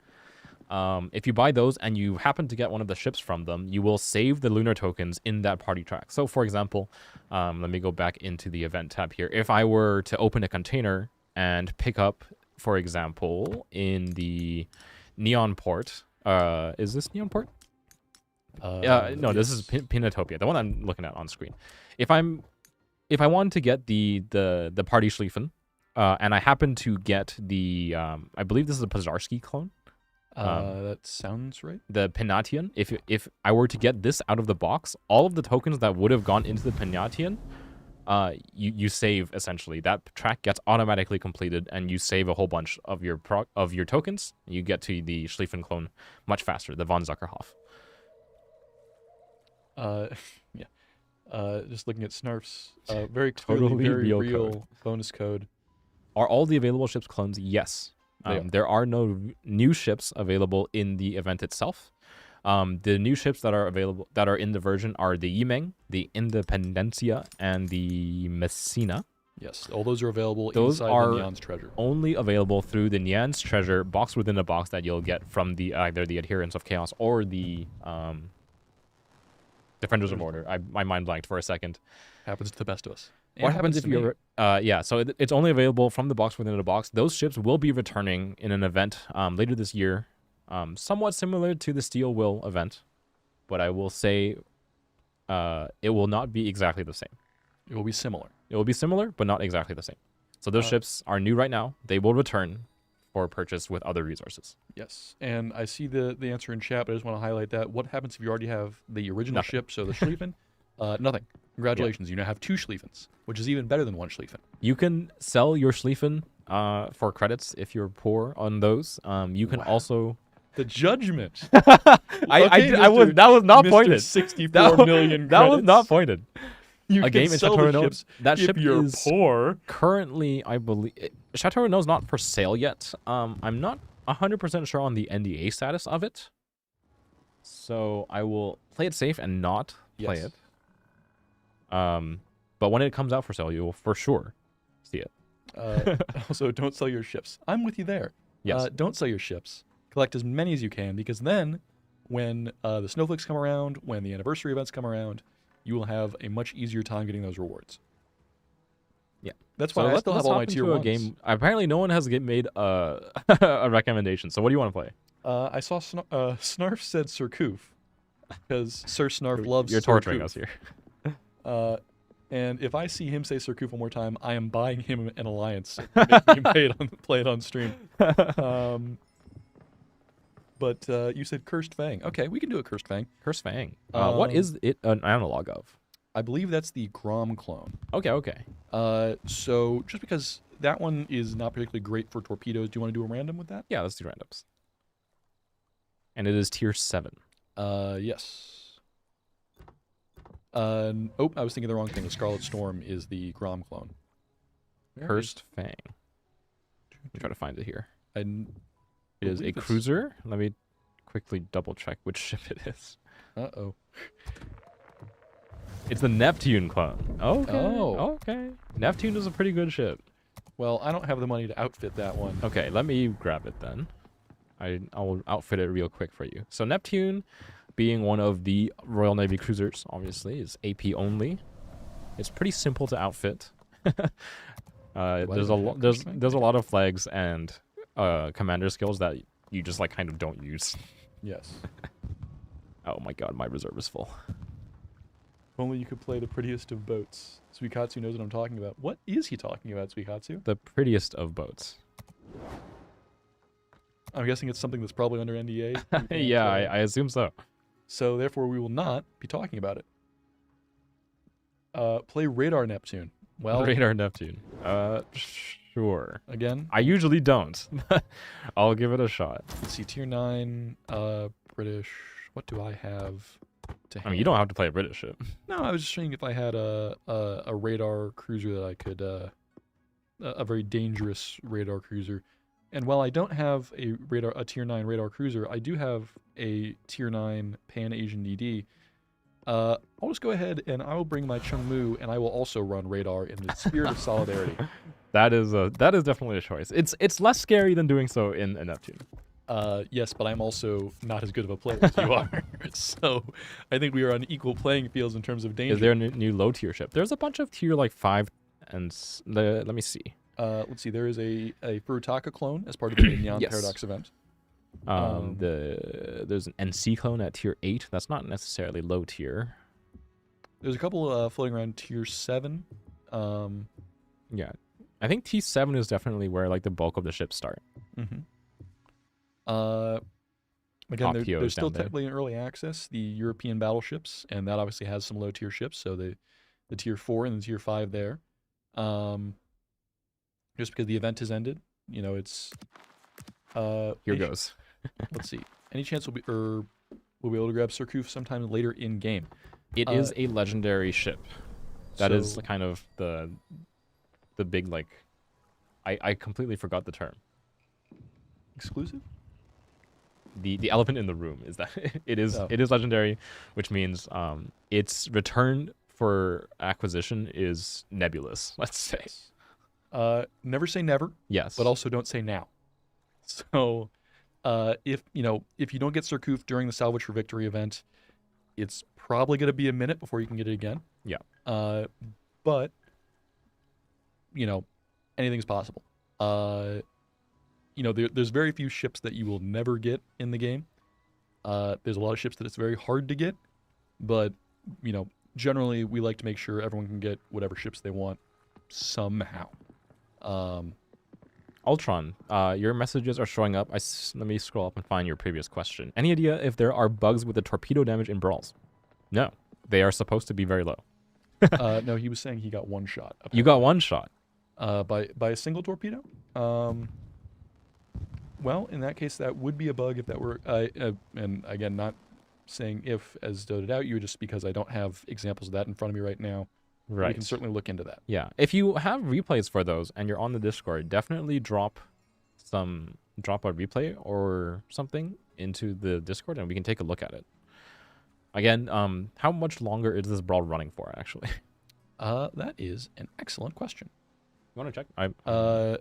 If you buy those and you happen to get one of the ships from them, you will save the lunar tokens in that party track. So, for example, let me go back into the event tab here. If I were to open a container and pick up, for example, in the Neon Port, is this Neon Port? No, this is Pinatopia, the one I'm looking at on screen. If I wanted to get the party Schlieffen, and I happen to get the I believe this is a Pazarski clone. That sounds right. The Pinatian. If I were to get this out of the box, all of the tokens that would have gone into the Pinatian, you save essentially. That track gets automatically completed, and you save a whole bunch of your tokens. You get to the Schlieffen clone much faster, the von Zuckerhoff. Yeah. Just looking at Snarf's very clearly Totally very real real code. bonus code. Are all the available ships clones? Yes. There are no new ships available in the event itself. The new ships that are available, that are in the version, are the Yimeng, the Independencia, and the Messina. Yes, all those are available Those inside are the Neon's treasure. only available through the Nyan's treasure box within a box that you'll get from the either the Adherents of Chaos or the Defenders of Order. My mind blanked for a second. Happens to the best of us. And What happens if to me. you're... yeah, so it's only available from the box within a box. Those ships will be returning in an event later this year, somewhat similar to the Steel Will event, but I will say it will not be exactly the same. It will be similar. It will be similar, but not exactly the same. So those ships are new right now. They will return for purchase with other resources. Yes, and I see the answer in chat, but I just want to highlight that. What happens if you already have the original ship, so the Schlieffen? Nothing. Congratulations, you now have 2 Schlieffens, which is even better than 1 Schlieffen. You can sell your Schlieffen for credits if you're poor on those. You can also... The judgment. I was that was not Mr. pointed. 64 million That was credits. not pointed. You A can game in sell Chateau the Renaud. ships That if ship you're is poor. currently, I believe, Chateau Renaud is not for sale yet. I'm not 100% sure on the NDA status of it, so I will play it safe and not play Yes. it. But when it comes out for sale, you will for sure see it. Also, don't sell your ships. I'm with you there. Yes. Don't sell your ships. Collect as many as you can, because then when the snowflakes come around, when the anniversary events come around, you will have a much easier time getting those rewards. Yeah. That's why I still have all my tier a 1s. game. Apparently, no one has made a a recommendation. So, what do you want to play? I saw Snarf said Surcouf, because Sir Snarf loves You're torturing us Surcouf. here. And if I see him say Surcouf one more time, I am buying him an alliance. Making him play it on stream. But you said Cursed Fang. Okay, we can do a Cursed Fang. Cursed Fang. What is it an analog of? I believe that's the Grom clone. Okay. So just because that one is not particularly great for torpedoes, do you want to do a random with that? Yeah, let's do randoms. And it is tier 7. Yes. Oh, I was thinking the wrong thing. The Scarlet Storm is the Grom clone. Cursed Fang. Let me try to find it here. It is a believe it's- cruiser. Let me quickly double check which ship it is. Uh-oh. It's the Neptune clone. Okay. Oh. Okay. Neptune is a pretty good ship. Well, I don't have the money to outfit that one. Okay, let me grab it then. I'll outfit it real quick for you. So Neptune, being one of the Royal Navy cruisers, obviously, is AP only. It's pretty simple to outfit. There's a lot of flags and commander skills that you just like kind of don't use. Yes. Oh my god, my reserve is full. If only you could play the prettiest of boats. zuiKatsu knows what I'm talking about. What is he talking about, zuiKatsu? The prettiest of boats. I'm guessing it's something that's probably under NDA. Yeah, I assume so. So therefore, we will not be talking about it. Play Radar Neptune. Well, Radar Neptune. Sure. again, I usually don't. I'll give it a shot. let's see, Tier 9, British. What do I have to I mean, you don't have to play a British ship. No, I was just saying if I had a radar cruiser that I could, a very dangerous radar cruiser. And while I don't have a Tier 9 radar cruiser, I do have a Tier 9 Pan-Asian DD. I'll just go ahead and I will bring my Chungmu, and I will also run radar in the spirit of solidarity. That is definitely a choice. It's less scary than doing so in a Neptune. Yes, but I'm also not as good of a player as you are. So I think we are on equal playing fields in terms of danger. Is there a new low tier ship? There's a bunch of tier like 5 and let me see. Let's see. There is a Furutaka clone as part of the Neon Yes. Paradox event. There's an NC clone at tier 8. That's not necessarily low tier. There's a couple floating around tier 7. Yeah, I think T7 is definitely where like the bulk of the ships start. Again, Top they're POs still down there. technically in early access, the European battleships, and that obviously has some low tier ships. So the tier 4 and the tier 5 there. Just because the event has ended, you know, it's Here goes. Let's see. Any chance we'll be able to grab Surcouf sometime later in game? It is a legendary ship. That is So- kind of the big like. I completely forgot the term. exclusive? The elephant in the room is that it is Oh. legendary, which means its return for acquisition is nebulous. Let's say. Never say never, Yes. but also don't say now. So, if you don't get Surcouf during the Salvage for Victory event, it's probably going to be a minute before you can get it again. Yeah. But anything's possible. There's very few ships that you will never get in the game. There's a lot of ships that it's very hard to get, but generally we like to make sure everyone can get whatever ships they want somehow. Ultron, your messages are showing up. Let me scroll up and find your previous question. Any idea if there are bugs with the torpedo damage in brawls? No, they are supposed to be very low. No, he was saying he got one shot. Apparently. You got one shot. By a single torpedo? Well, in that case, that would be a bug if that were... and again, not saying if as dotted out, just because I don't have examples of that in front of me right now. Right. We can certainly look into that. Yeah. If you have replays for those and you're on the Discord, definitely drop a replay or something into the Discord and we can take a look at it. Again, how much longer is this brawl running for, actually? That is an excellent question. You want to check?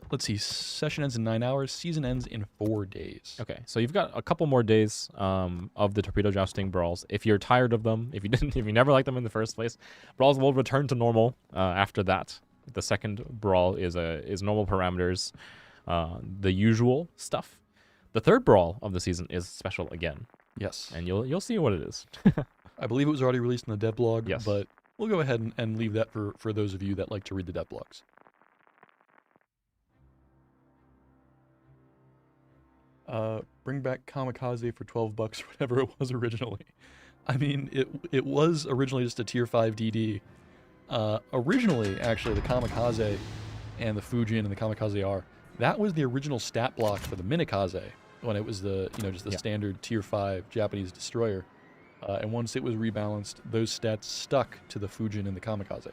Let's see. Session ends in 9 hours. Season ends in 4 days. Okay, so you've got a couple more days of the torpedo jousting brawls. If you're tired of them, if you never liked them in the first place, brawls will return to normal after that. The second brawl is normal parameters, the usual stuff. The third brawl of the season is special again. Yes. And you'll see what it is. I believe it was already released in the dev blog. Yes. But we'll go ahead and leave that for those of you that like to read the dev blogs. Bring back Kamikaze for $12 or whatever it was originally. I mean, it was originally just a tier 5 DD. Originally, actually, the Kamikaze and the Fujin and the Kamikaze R, that was the original stat block for the Minikaze when it was just the standard tier 5 Japanese destroyer. And once it was rebalanced, those stats stuck to the Fujin and the Kamikaze.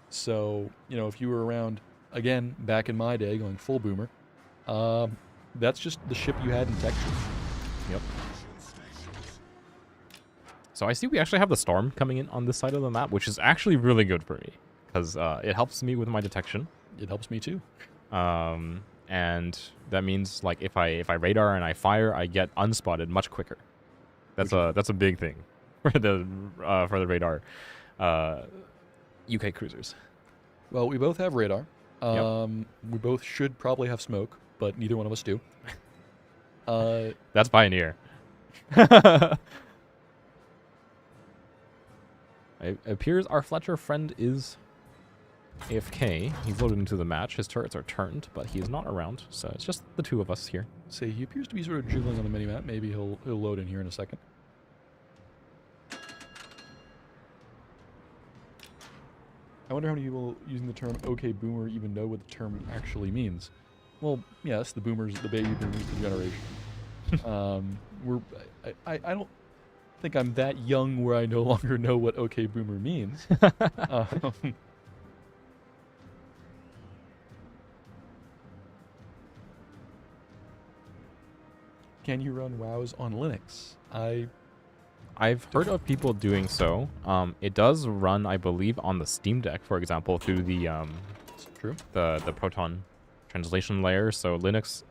So, if you were around, again, back in my day, going full boomer, that's just the ship you had in Texas. Yep. So I see we actually have the storm coming in on this side of the map, which is actually really good for me because it helps me with my detection. It helps me too. And that means like if I radar and I fire, I get unspotted much quicker. That's a big thing for the radar UK cruisers. Well, we both have radar. Yep. We both should probably have smoke, but neither one of us do. That's Pioneer. It appears our Fletcher friend is AFK. He's loaded into the match. His turrets are turned, but he is not around, so it's just the two of us here. Say he appears to be sort of jiggling on the minimap. Maybe he'll load in here in a second. I wonder how many people using the term "okay boomer" even know what the term actually means. Well, yes, the boomers, the baby boomers, the generation. I don't think I'm that young where I no longer know what "okay boomer" means. Can you run WoWs on Linux? I've heard of people doing so. It does run, I believe, on the Steam Deck, for example, through the True. the Proton translation layer. So Linux,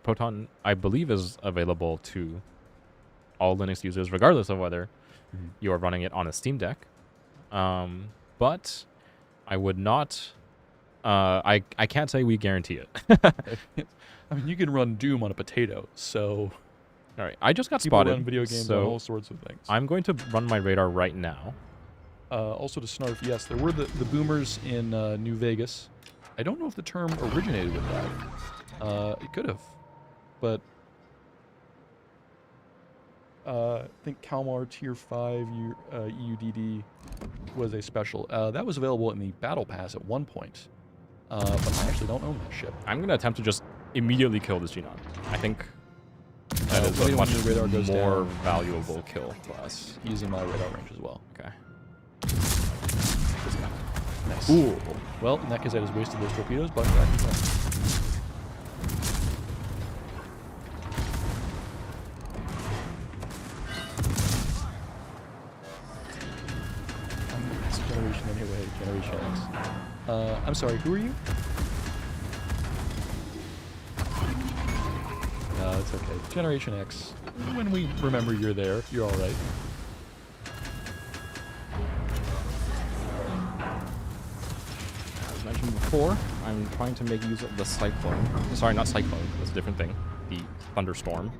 Proton, I believe, is available to all Linux users, regardless of whether you are running it on a Steam Deck. But I would not. I can't say we guarantee it. I mean, you can run Doom on a potato, so... All right, I just got People spotted. run video games on all sorts of things. I'm going to run my radar right now. Also to Snarf, yes, there were the boomers in New Vegas. I don't know if the term originated with that. It could have, but I think Kalmar Tier 5 EUDD was a special. That was available in the Battle Pass at one point, but I actually don't own that ship. I'm going to attempt to just immediately kill this Genon. I think that is a much radar goes more down, valuable kill for us. He's in my radar range as well. Okay. Nice. Cool. Well, in that case, I just wasted those torpedoes, but back in time. I'm sorry, who are you? No, it's okay. Generation X. When we remember you're there, you're all right. As mentioned before, I'm trying to make use of the cyclone. Sorry, not cyclone. That's a different thing. The thunderstorm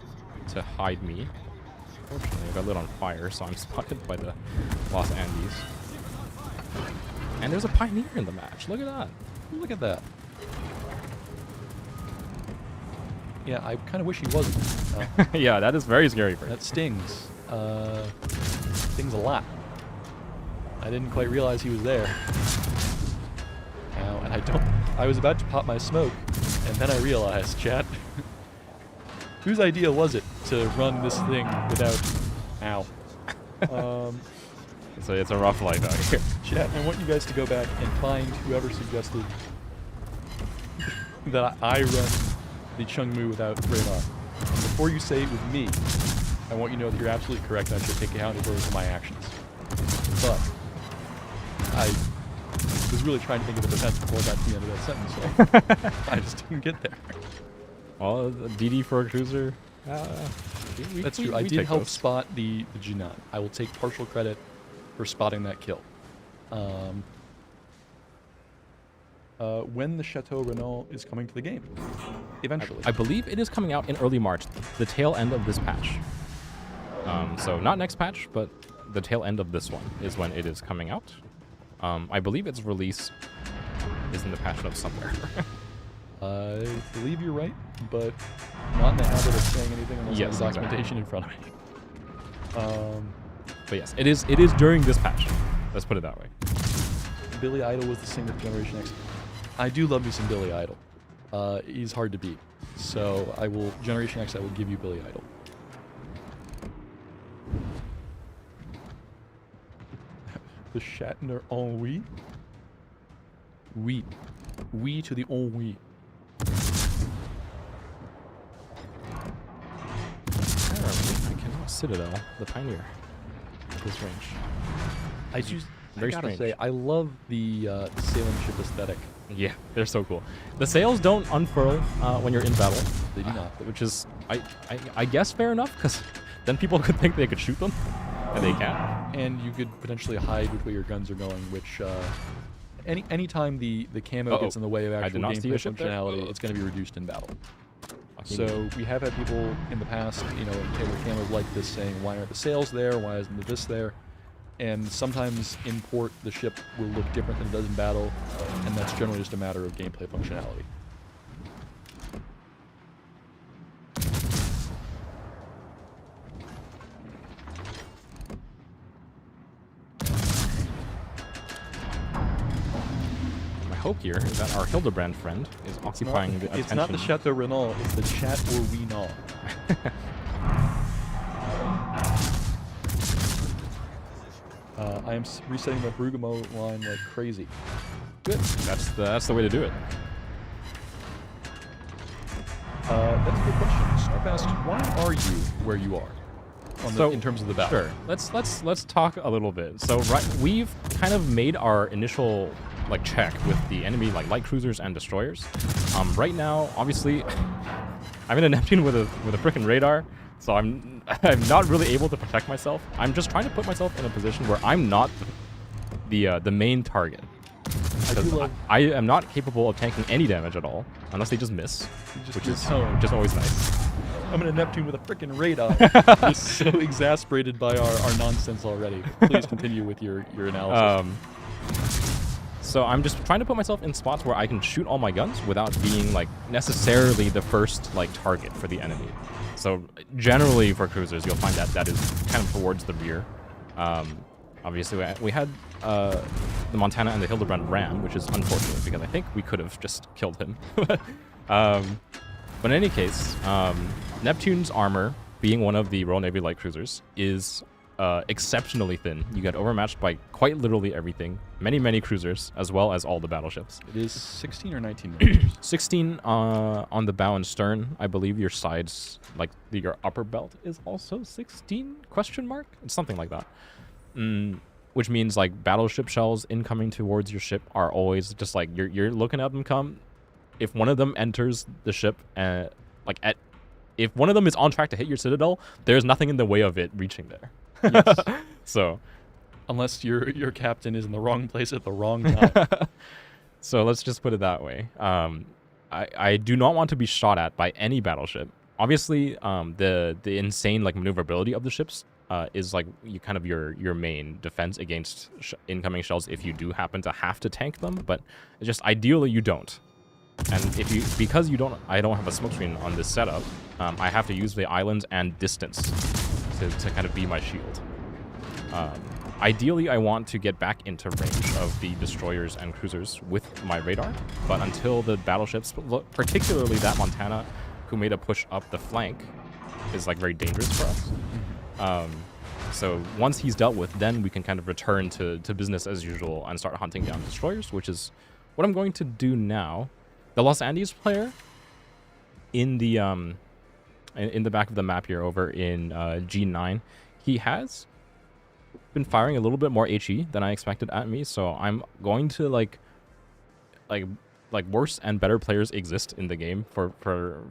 to hide me. Fortunately, I got lit on fire, so I'm spotted by the Los Andes. And there's a pioneer in the match. Look at that. Look at that. Yeah, I kind of wish he wasn't. Yeah, that is very scary for him. That stings. Stings a lot. I didn't quite realize he was there. Ow, and I was about to pop my smoke, and then I realized, chat, whose idea was it to run this thing without... Ow. It's a rough life out here. Chat, I want you guys to go back and find whoever suggested that I run the Chungmu without radar. And before you say it was me, I want you to know that you're absolutely correct and I should take accountability for my actions. But I was really trying to think of a defense before I got to the end of that sentence, so I just didn't get there. Well, DD for a cruiser. That's true. I did help spot the Jinan. I will take partial credit for spotting that kill. When the Chateau Renault is coming to the game, eventually. I believe it is coming out in early March, the tail end of this patch. So not next patch, but the tail end of this one is when it is coming out. I believe its release is in the patch notes somewhere. I believe you're right, but not in the habit of saying anything unless I have documentation in front of me. But yes, it is during this patch. Let's put it that way. Billy Idol was the singer of Generation X. I do love me some Billy Idol. He's hard to beat. So I will, Generation X, I will give you Billy Idol. The Shatner ennui? Oui. Oui to the ennui. I cannot Citadel, the Pioneer, at this range. I choose. Very I gotta strange. say, I love the sailing ship aesthetic. Yeah, they're so cool. The sails don't unfurl when you're in battle. They do not. Which is, I guess, fair enough, because then people could think they could shoot them, and they can't. And you could potentially hide which way your guns are going, which anytime the camo gets in the way of actual gameplay functionality, it's going to be reduced in battle. So we have had people in the past, you know, in cameras like this saying, why aren't the sails there? Why isn't the this there? And sometimes in port, the ship will look different than it does in battle, and that's generally just a matter of gameplay functionality. My hope here is that our Hildebrand friend is occupying the attention. It's not the Chateau Renault, it's the Chat or We Know. I am resetting the Bergamo line like crazy. Good. That's the way to do it. That's a good question. Starfast, why are you where you are in terms of the battle? Sure. Let's talk a little bit. So we've kind of made our initial check with the enemy light cruisers and destroyers. Right now, obviously, I'm in a Neptune with a frickin' radar, so I'm not really able to protect myself. I'm just trying to put myself in a position where I'm not the main target. I am not capable of tanking any damage at all, unless they just miss, which is always nice. I'm in a Neptune with a frickin' radar. Just so exasperated by our nonsense already. Please continue with your analysis. So I'm just trying to put myself in spots where I can shoot all my guns without being necessarily the first target for the enemy. So generally for cruisers, you'll find that is kind of towards the rear. Obviously, we had the Montana and the Hildebrand ram, which is unfortunate because I think we could have just killed him. But in any case, Neptune's armor, being one of the Royal Navy light cruisers, is exceptionally thin. You get overmatched by quite literally everything. Many cruisers, as well as all the battleships. It is 16 or 19 millimeters? 16 on the bow and stern. I believe your sides, your upper belt, is also 16? Question mark? It's something like that. which means like battleship shells incoming towards your ship are always just like you're looking at them come. If one of them enters the ship, if one of them is on track to hit your citadel, there's nothing in the way of it reaching there. Yes. So, unless your captain is in the wrong place at the wrong time. so let's just put it that way. I do not want to be shot at by any battleship. Obviously, the insane like maneuverability of the ships is like your main defense against incoming shells if you do happen to have to tank them. But it's just ideally you don't. And because I don't have a smokescreen on this setup, I have to use the islands and distance to kind of be my shield. Ideally, I want to get back into range of the destroyers and cruisers with my radar, but until the battleships, particularly that Montana, who made a push up the flank, is like very dangerous for us. So once he's dealt with, then we can kind of return to business as usual and start hunting down destroyers, which is what I'm going to do now. The Los Andes player in the back of the map here over in G9, he has been firing a little bit more HE than I expected at me, so I'm going to like worse and better players exist in the game for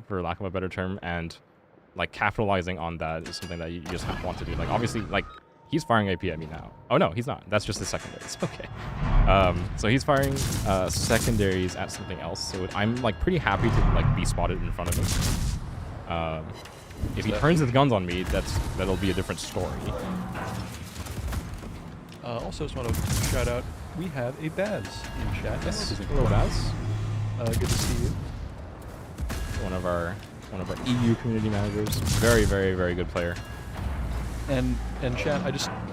lack of a better term, and like capitalizing on that is something that you just want to do. Like obviously, like he's firing AP at me now. Oh no, he's not. That's just his secondaries. Okay. So he's firing secondaries at something else. So I'm like pretty happy to like be spotted in front of him. If he turns his guns on me, that'll be a different story. Also, just want to shout out, we have a Baz in chat. Yes, hello Baz. Good to see you. One of our EU community managers. Very, very, very good player. And chat,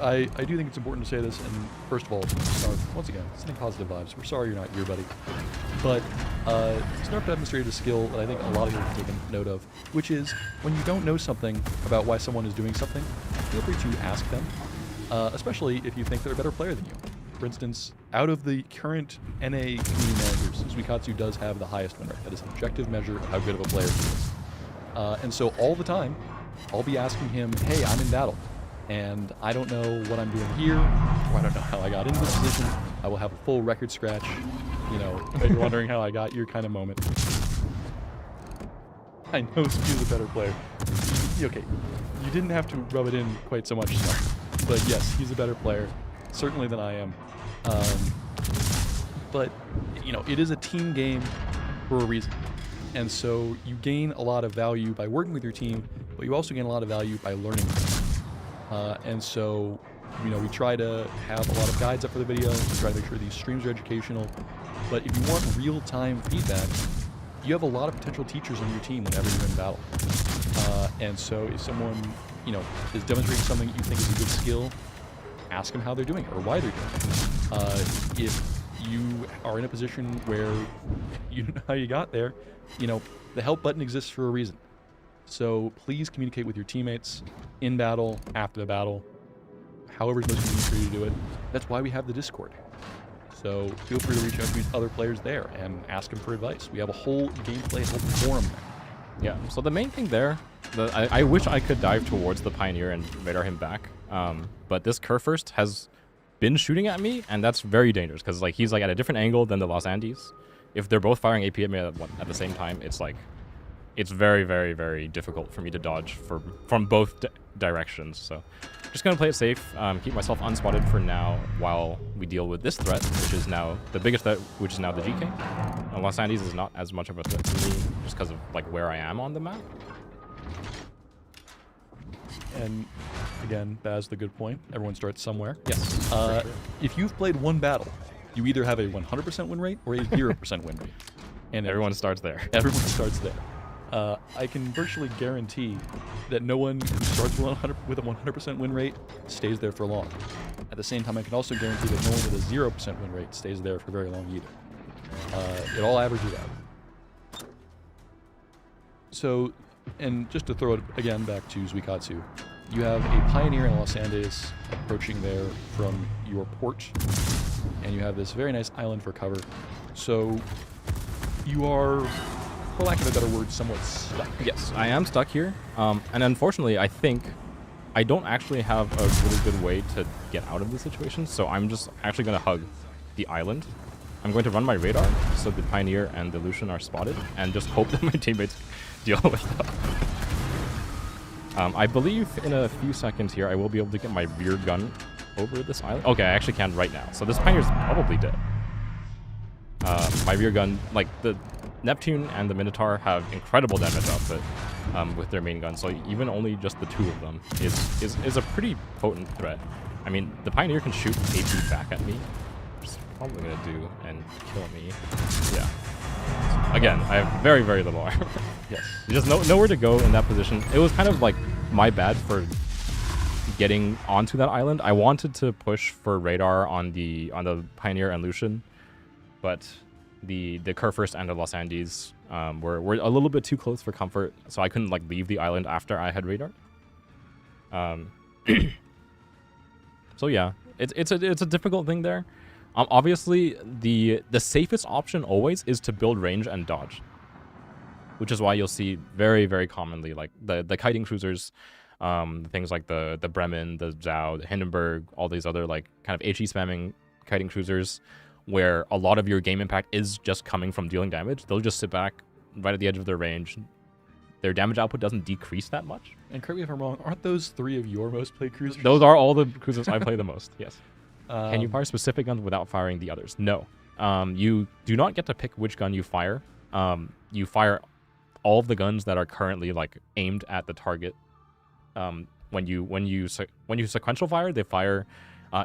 I do think it's important to say this, and first of all, Snarf, once again, sending positive vibes. We're sorry you're not here, buddy. But Snarf demonstrated a skill that I think a lot of you have taken note of, which is when you don't know something about why someone is doing something, feel free to ask them, especially if you think they're a better player than you. For instance, out of the current NA community managers, zuiKatsu does have the highest win rate. That is an objective measure of how good of a player he is. And so all the time, I'll be asking him, hey, I'm in battle, and I don't know what I'm doing here, or I don't know how I got into this position. I will have a full record scratch, you know, you're wondering how I got here kind of moment. I know Skew's a better player. Okay, you didn't have to rub it in quite so much, but yes, he's a better player, certainly than I am. But, you know, it is a team game for a reason. And so you gain a lot of value by working with your team, but you also gain a lot of value by learning. And so, you know, we try to have a lot of guides up for the video. We try to make sure these streams are educational. But if you want real-time feedback, you have a lot of potential teachers on your team whenever you're in battle. And so if someone, you know, is demonstrating something that you think is a good skill, ask them how they're doing it or why they're doing it. If you are in a position where you know how you got there, you know, the help button exists for a reason. So please communicate with your teammates in battle, after the battle, however it's most convenient for you to do it. That's why we have the Discord. So feel free to reach out to other players there and ask them for advice. We have a whole gameplay, a whole forum there. Yeah, so the main thing there, I wish I could dive towards the Pioneer and radar him back, but this Kurfürst has been shooting at me, and that's very dangerous, because like he's like at a different angle than the Los Andes. If they're both firing AP at me at the same time, it's like, it's very, very, very difficult for me to dodge from both directions. So just going to play it safe, keep myself unspotted for now while we deal with this threat, which is now the biggest threat, which is now the GK. Los Andes is not as much of a threat to me just because of like where I am on the map. And again, Baz, the good point. Everyone starts somewhere. Yes. Sure. If you've played one battle, you either have a 100% win rate or a 0% win rate. And everyone starts there. Everyone starts there. I can virtually guarantee that no one who starts with a 100% win rate stays there for long. At the same time, I can also guarantee that no one with a 0% win rate stays there for very long either. It all averages out. So, and just to throw it again back to zuiKatsu, you have a Pioneer in Los Andes approaching there from your port, and you have this very nice island for cover. So you are, for lack of a better word, somewhat stuck. Yes, I am stuck here. And unfortunately, I think I don't actually have a really good way to get out of this situation, so I'm just actually going to hug the island. I'm going to run my radar so the Pioneer and the Lucian are spotted, and just hope that my teammates deal with that. I believe in a few seconds here I will be able to get my rear gun over this island. Okay, I actually can right now. So this Pioneer's probably dead. My rear gun, like the Neptune and the Minotaur have incredible damage output with their main gun, so even only just the two of them is a pretty potent threat. I mean, the Pioneer can shoot AP back at me, which is probably gonna do and kill me. Yeah. Again, I have very, very little armor. Yes. Just nowhere to go in that position. It was kind of like my bad for getting onto that island. I wanted to push for radar on the Pioneer and Lucian, but the Kurfürst and the Los Andes were a little bit too close for comfort, so I couldn't like leave the island after I had radar. So yeah, it's a difficult thing there. Obviously, the safest option always is to build range and dodge, which is why you'll see very, very commonly like the kiting cruisers, things like the Bremen, the Zhao, the Hindenburg, all these other like kind of HE spamming kiting cruisers, where a lot of your game impact is just coming from dealing damage. They'll just sit back right at the edge of their range. Their damage output doesn't decrease that much. And correct me if I'm wrong, aren't those 3 of your most played cruisers? Those are all the cruisers I play the most, yes. Can you fire specific guns without firing the others? No. You do not get to pick which gun you fire. You fire all of the guns that are currently like aimed at the target. When you sequential fire, they fire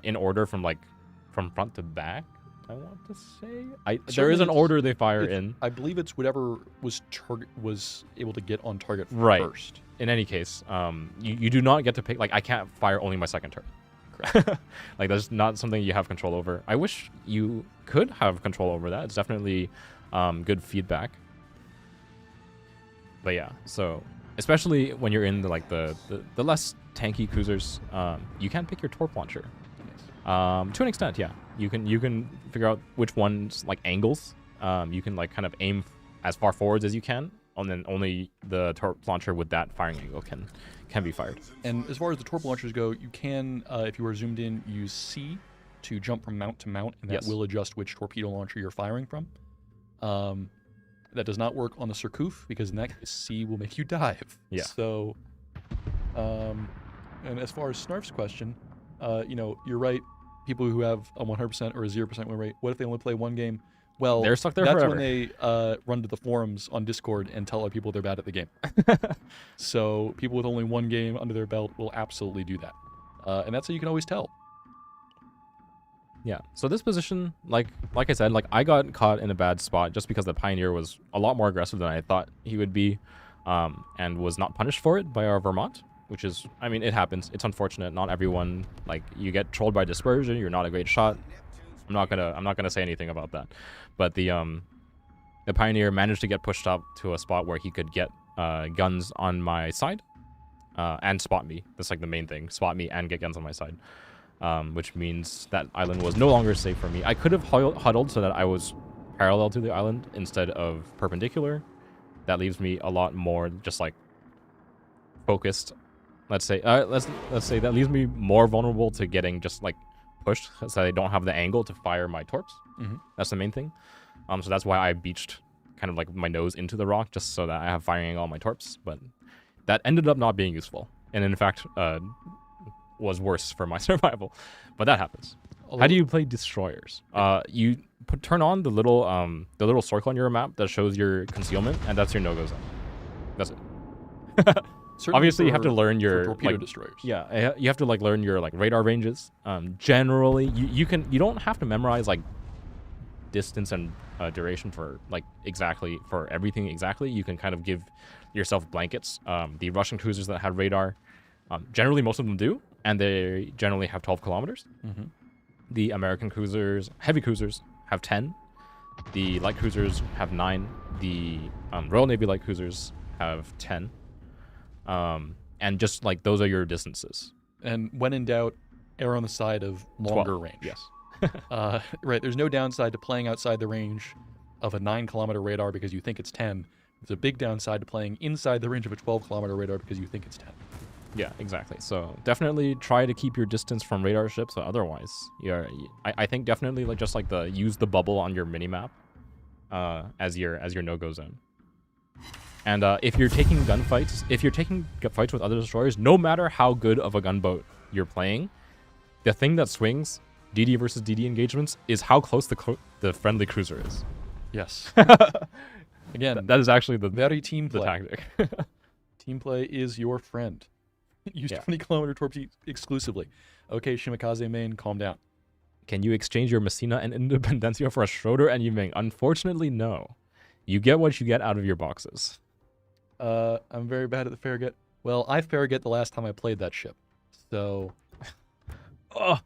in order from front to back. I want to say there is an order they fire in. I believe it's whatever was able to get on target right. first. In any case, you do not get to pick. Like, I can't fire only my second turret. Correct. Like, that's not something you have control over. I wish you could have control over that. It's definitely good feedback. But yeah, so especially when you're in the less tanky cruisers, you can pick your torp launcher. To an extent, yeah. You can figure out which ones like angles. You can like kind of aim as far forwards as you can, and then only the torp launcher with that firing angle can be fired. And as far as the torp launchers go, you can, if you are zoomed in, use C to jump from mount to mount, and that will adjust which torpedo launcher you're firing from. That does not work on the Surcouf, because in that case, C will make you dive. Yeah. So, and as far as Snarf's question, you're right. People who have a 100% or a 0% win rate, what if they only play one game? Well, they're stuck there that's forever. When they run to the forums on Discord and tell other people they're bad at the game. So people with only one game under their belt will absolutely do that. And that's how you can always tell. Yeah. So this position, like I said, like I got caught in a bad spot just because the Pioneer was a lot more aggressive than I thought he would be, and was not punished for it by our Vermont. Which is, I mean, it happens. It's unfortunate. Not everyone, like, you get trolled by dispersion. You're not a great shot. I'm not gonna say anything about that. But the Pioneer managed to get pushed up to a spot where he could get guns on my side, and spot me. That's like the main thing: spot me and get guns on my side. Which means that island was no longer safe for me. I could have huddled so that I was parallel to the island instead of perpendicular. That leaves me a lot more just like focused. Let's say that leaves me more vulnerable to getting just like pushed, so I don't have the angle to fire my torps. Mm-hmm. That's the main thing. So that's why I beached kind of like my nose into the rock, just so that I have firing angle on my torps. But that ended up not being useful, and in fact was worse for my survival. But that happens. How do you play destroyers? You turn on the little circle on your map that shows your concealment, and that's your no-go zone. That's it. Obviously, you have to learn your torpedo destroyers. Yeah, you have to like learn your like radar ranges. Generally, you don't have to memorize like distance and duration for like exactly for everything exactly. You can kind of give yourself blankets. The Russian cruisers that have radar, generally most of them do, and they generally have 12 kilometers. Mm-hmm. The American cruisers, heavy cruisers, have 10. The light cruisers have 9. The Royal Navy light cruisers have 10. And just like those are your distances. And when in doubt, err on the side of longer 12. range. Yes. Right. There's no downside to playing outside the range of a 9-kilometer radar because you think it's 10. There's a big downside to playing inside the range of a 12-kilometer radar because you think it's 10. Yeah, exactly. So definitely try to keep your distance from radar ships. But otherwise, I think definitely like just like use the bubble on your minimap as your no-go zone. And if you're taking fights with other destroyers, no matter how good of a gunboat you're playing, the thing that swings DD versus DD engagements is how close the friendly cruiser is. Yes. Again, that is actually the very team play. tactic. Team play is your friend. Use 20-kilometer torpedo exclusively. Okay, Shimikaze main, calm down. Can you exchange your Messina and Independencia for a Schroeder and Yiming? Unfortunately, no. You get what you get out of your boxes. I'm very bad at the Farragut. Well, I Farragut the last time I played that ship. So... Oh,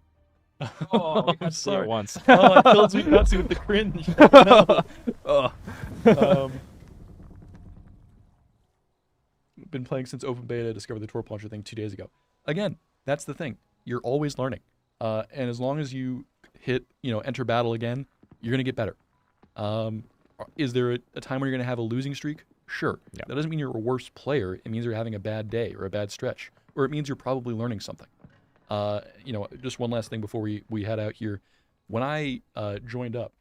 I'm sorry. Once. Oh, I killed zuiKatsu with the cringe. No. Been playing since open beta, discovered the torp launcher thing 2 days ago. Again, that's the thing. You're always learning. And as long as you hit, enter battle again, you're going to get better. Is there a time when you're going to have a losing streak? Sure. Yeah. That doesn't mean you're a worse player. It means you're having a bad day or a bad stretch. Or it means you're probably learning something. Just one last thing before we head out here. When I joined up,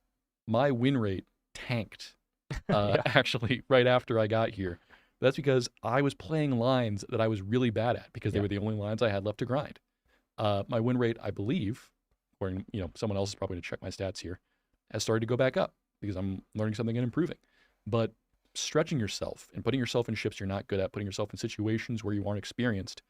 my win rate tanked, actually, right after I got here. That's because I was playing lines that I was really bad at because they were the only lines I had left to grind. My win rate, I believe, or someone else is probably going to check my stats here, has started to go back up because I'm learning something and improving. But stretching yourself and putting yourself in ships you're not good at, putting yourself in situations where you aren't experienced,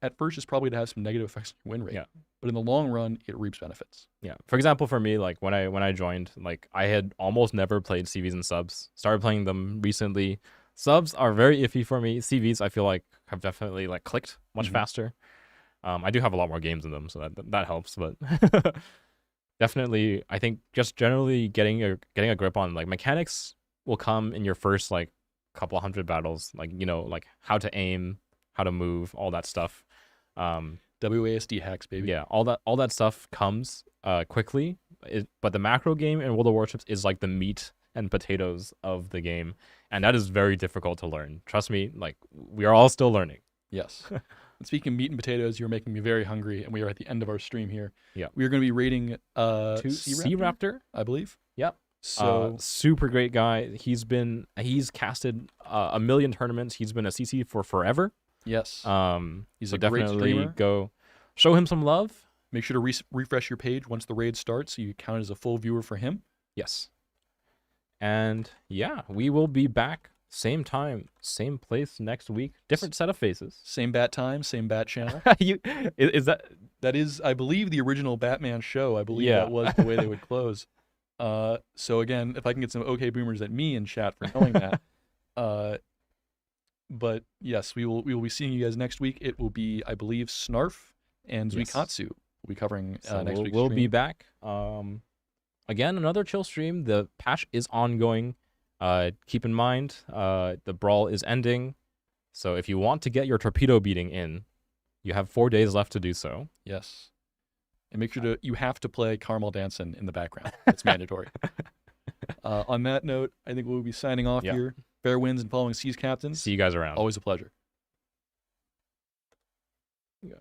at first it's probably to have some negative effects on your win rate. Yeah. But in the long run, it reaps benefits. Yeah. For example, for me, like when I joined, like I had almost never played CVs and subs. Started playing them recently. Subs are very iffy for me. CVs, I feel like, have definitely like clicked much faster. I do have a lot more games in them, so that helps. But definitely, I think just generally getting a grip on like mechanics will come in your first like couple hundred battles. Like like how to aim, how to move, all that stuff. WASD hacks, baby. Yeah, all that stuff comes quickly. But the macro game in World of Warships is like the meat and potatoes of the game, and that is very difficult to learn. Trust me, like we are all still learning. Yes. And speaking of meat and potatoes, you're making me very hungry, and we are at the end of our stream here. Yeah. We are going to be rating Sea Raptor, I believe. Yep. So super great guy. He's casted a million tournaments. He's been a CC for forever. Yes. He's so a great definitely streamer. Go show him some love. Make sure to refresh your page once the raid starts so you count as a full viewer for him. Yes. And yeah, we will be back same time, same place next week. Different set of faces. Same bat time, same bat channel. Is that is, I believe, the original Batman show. I believe that was the way they would close. So again, if I can get some okay boomers at me in chat for knowing that. But yes, we will be seeing you guys next week. It will be, I believe, Snarf and zuiKatsu will be covering next week. We'll be back. Again, another chill stream. The patch is ongoing. Keep in mind, the brawl is ending. So if you want to get your torpedo beating in, you have 4 days left to do so. Yes. And make sure you have to play Caramel Dancing in the background. It's mandatory. On that note, I think we'll be signing off here. Fair winds and following seas, captains. See you guys around. Always a pleasure. Yeah.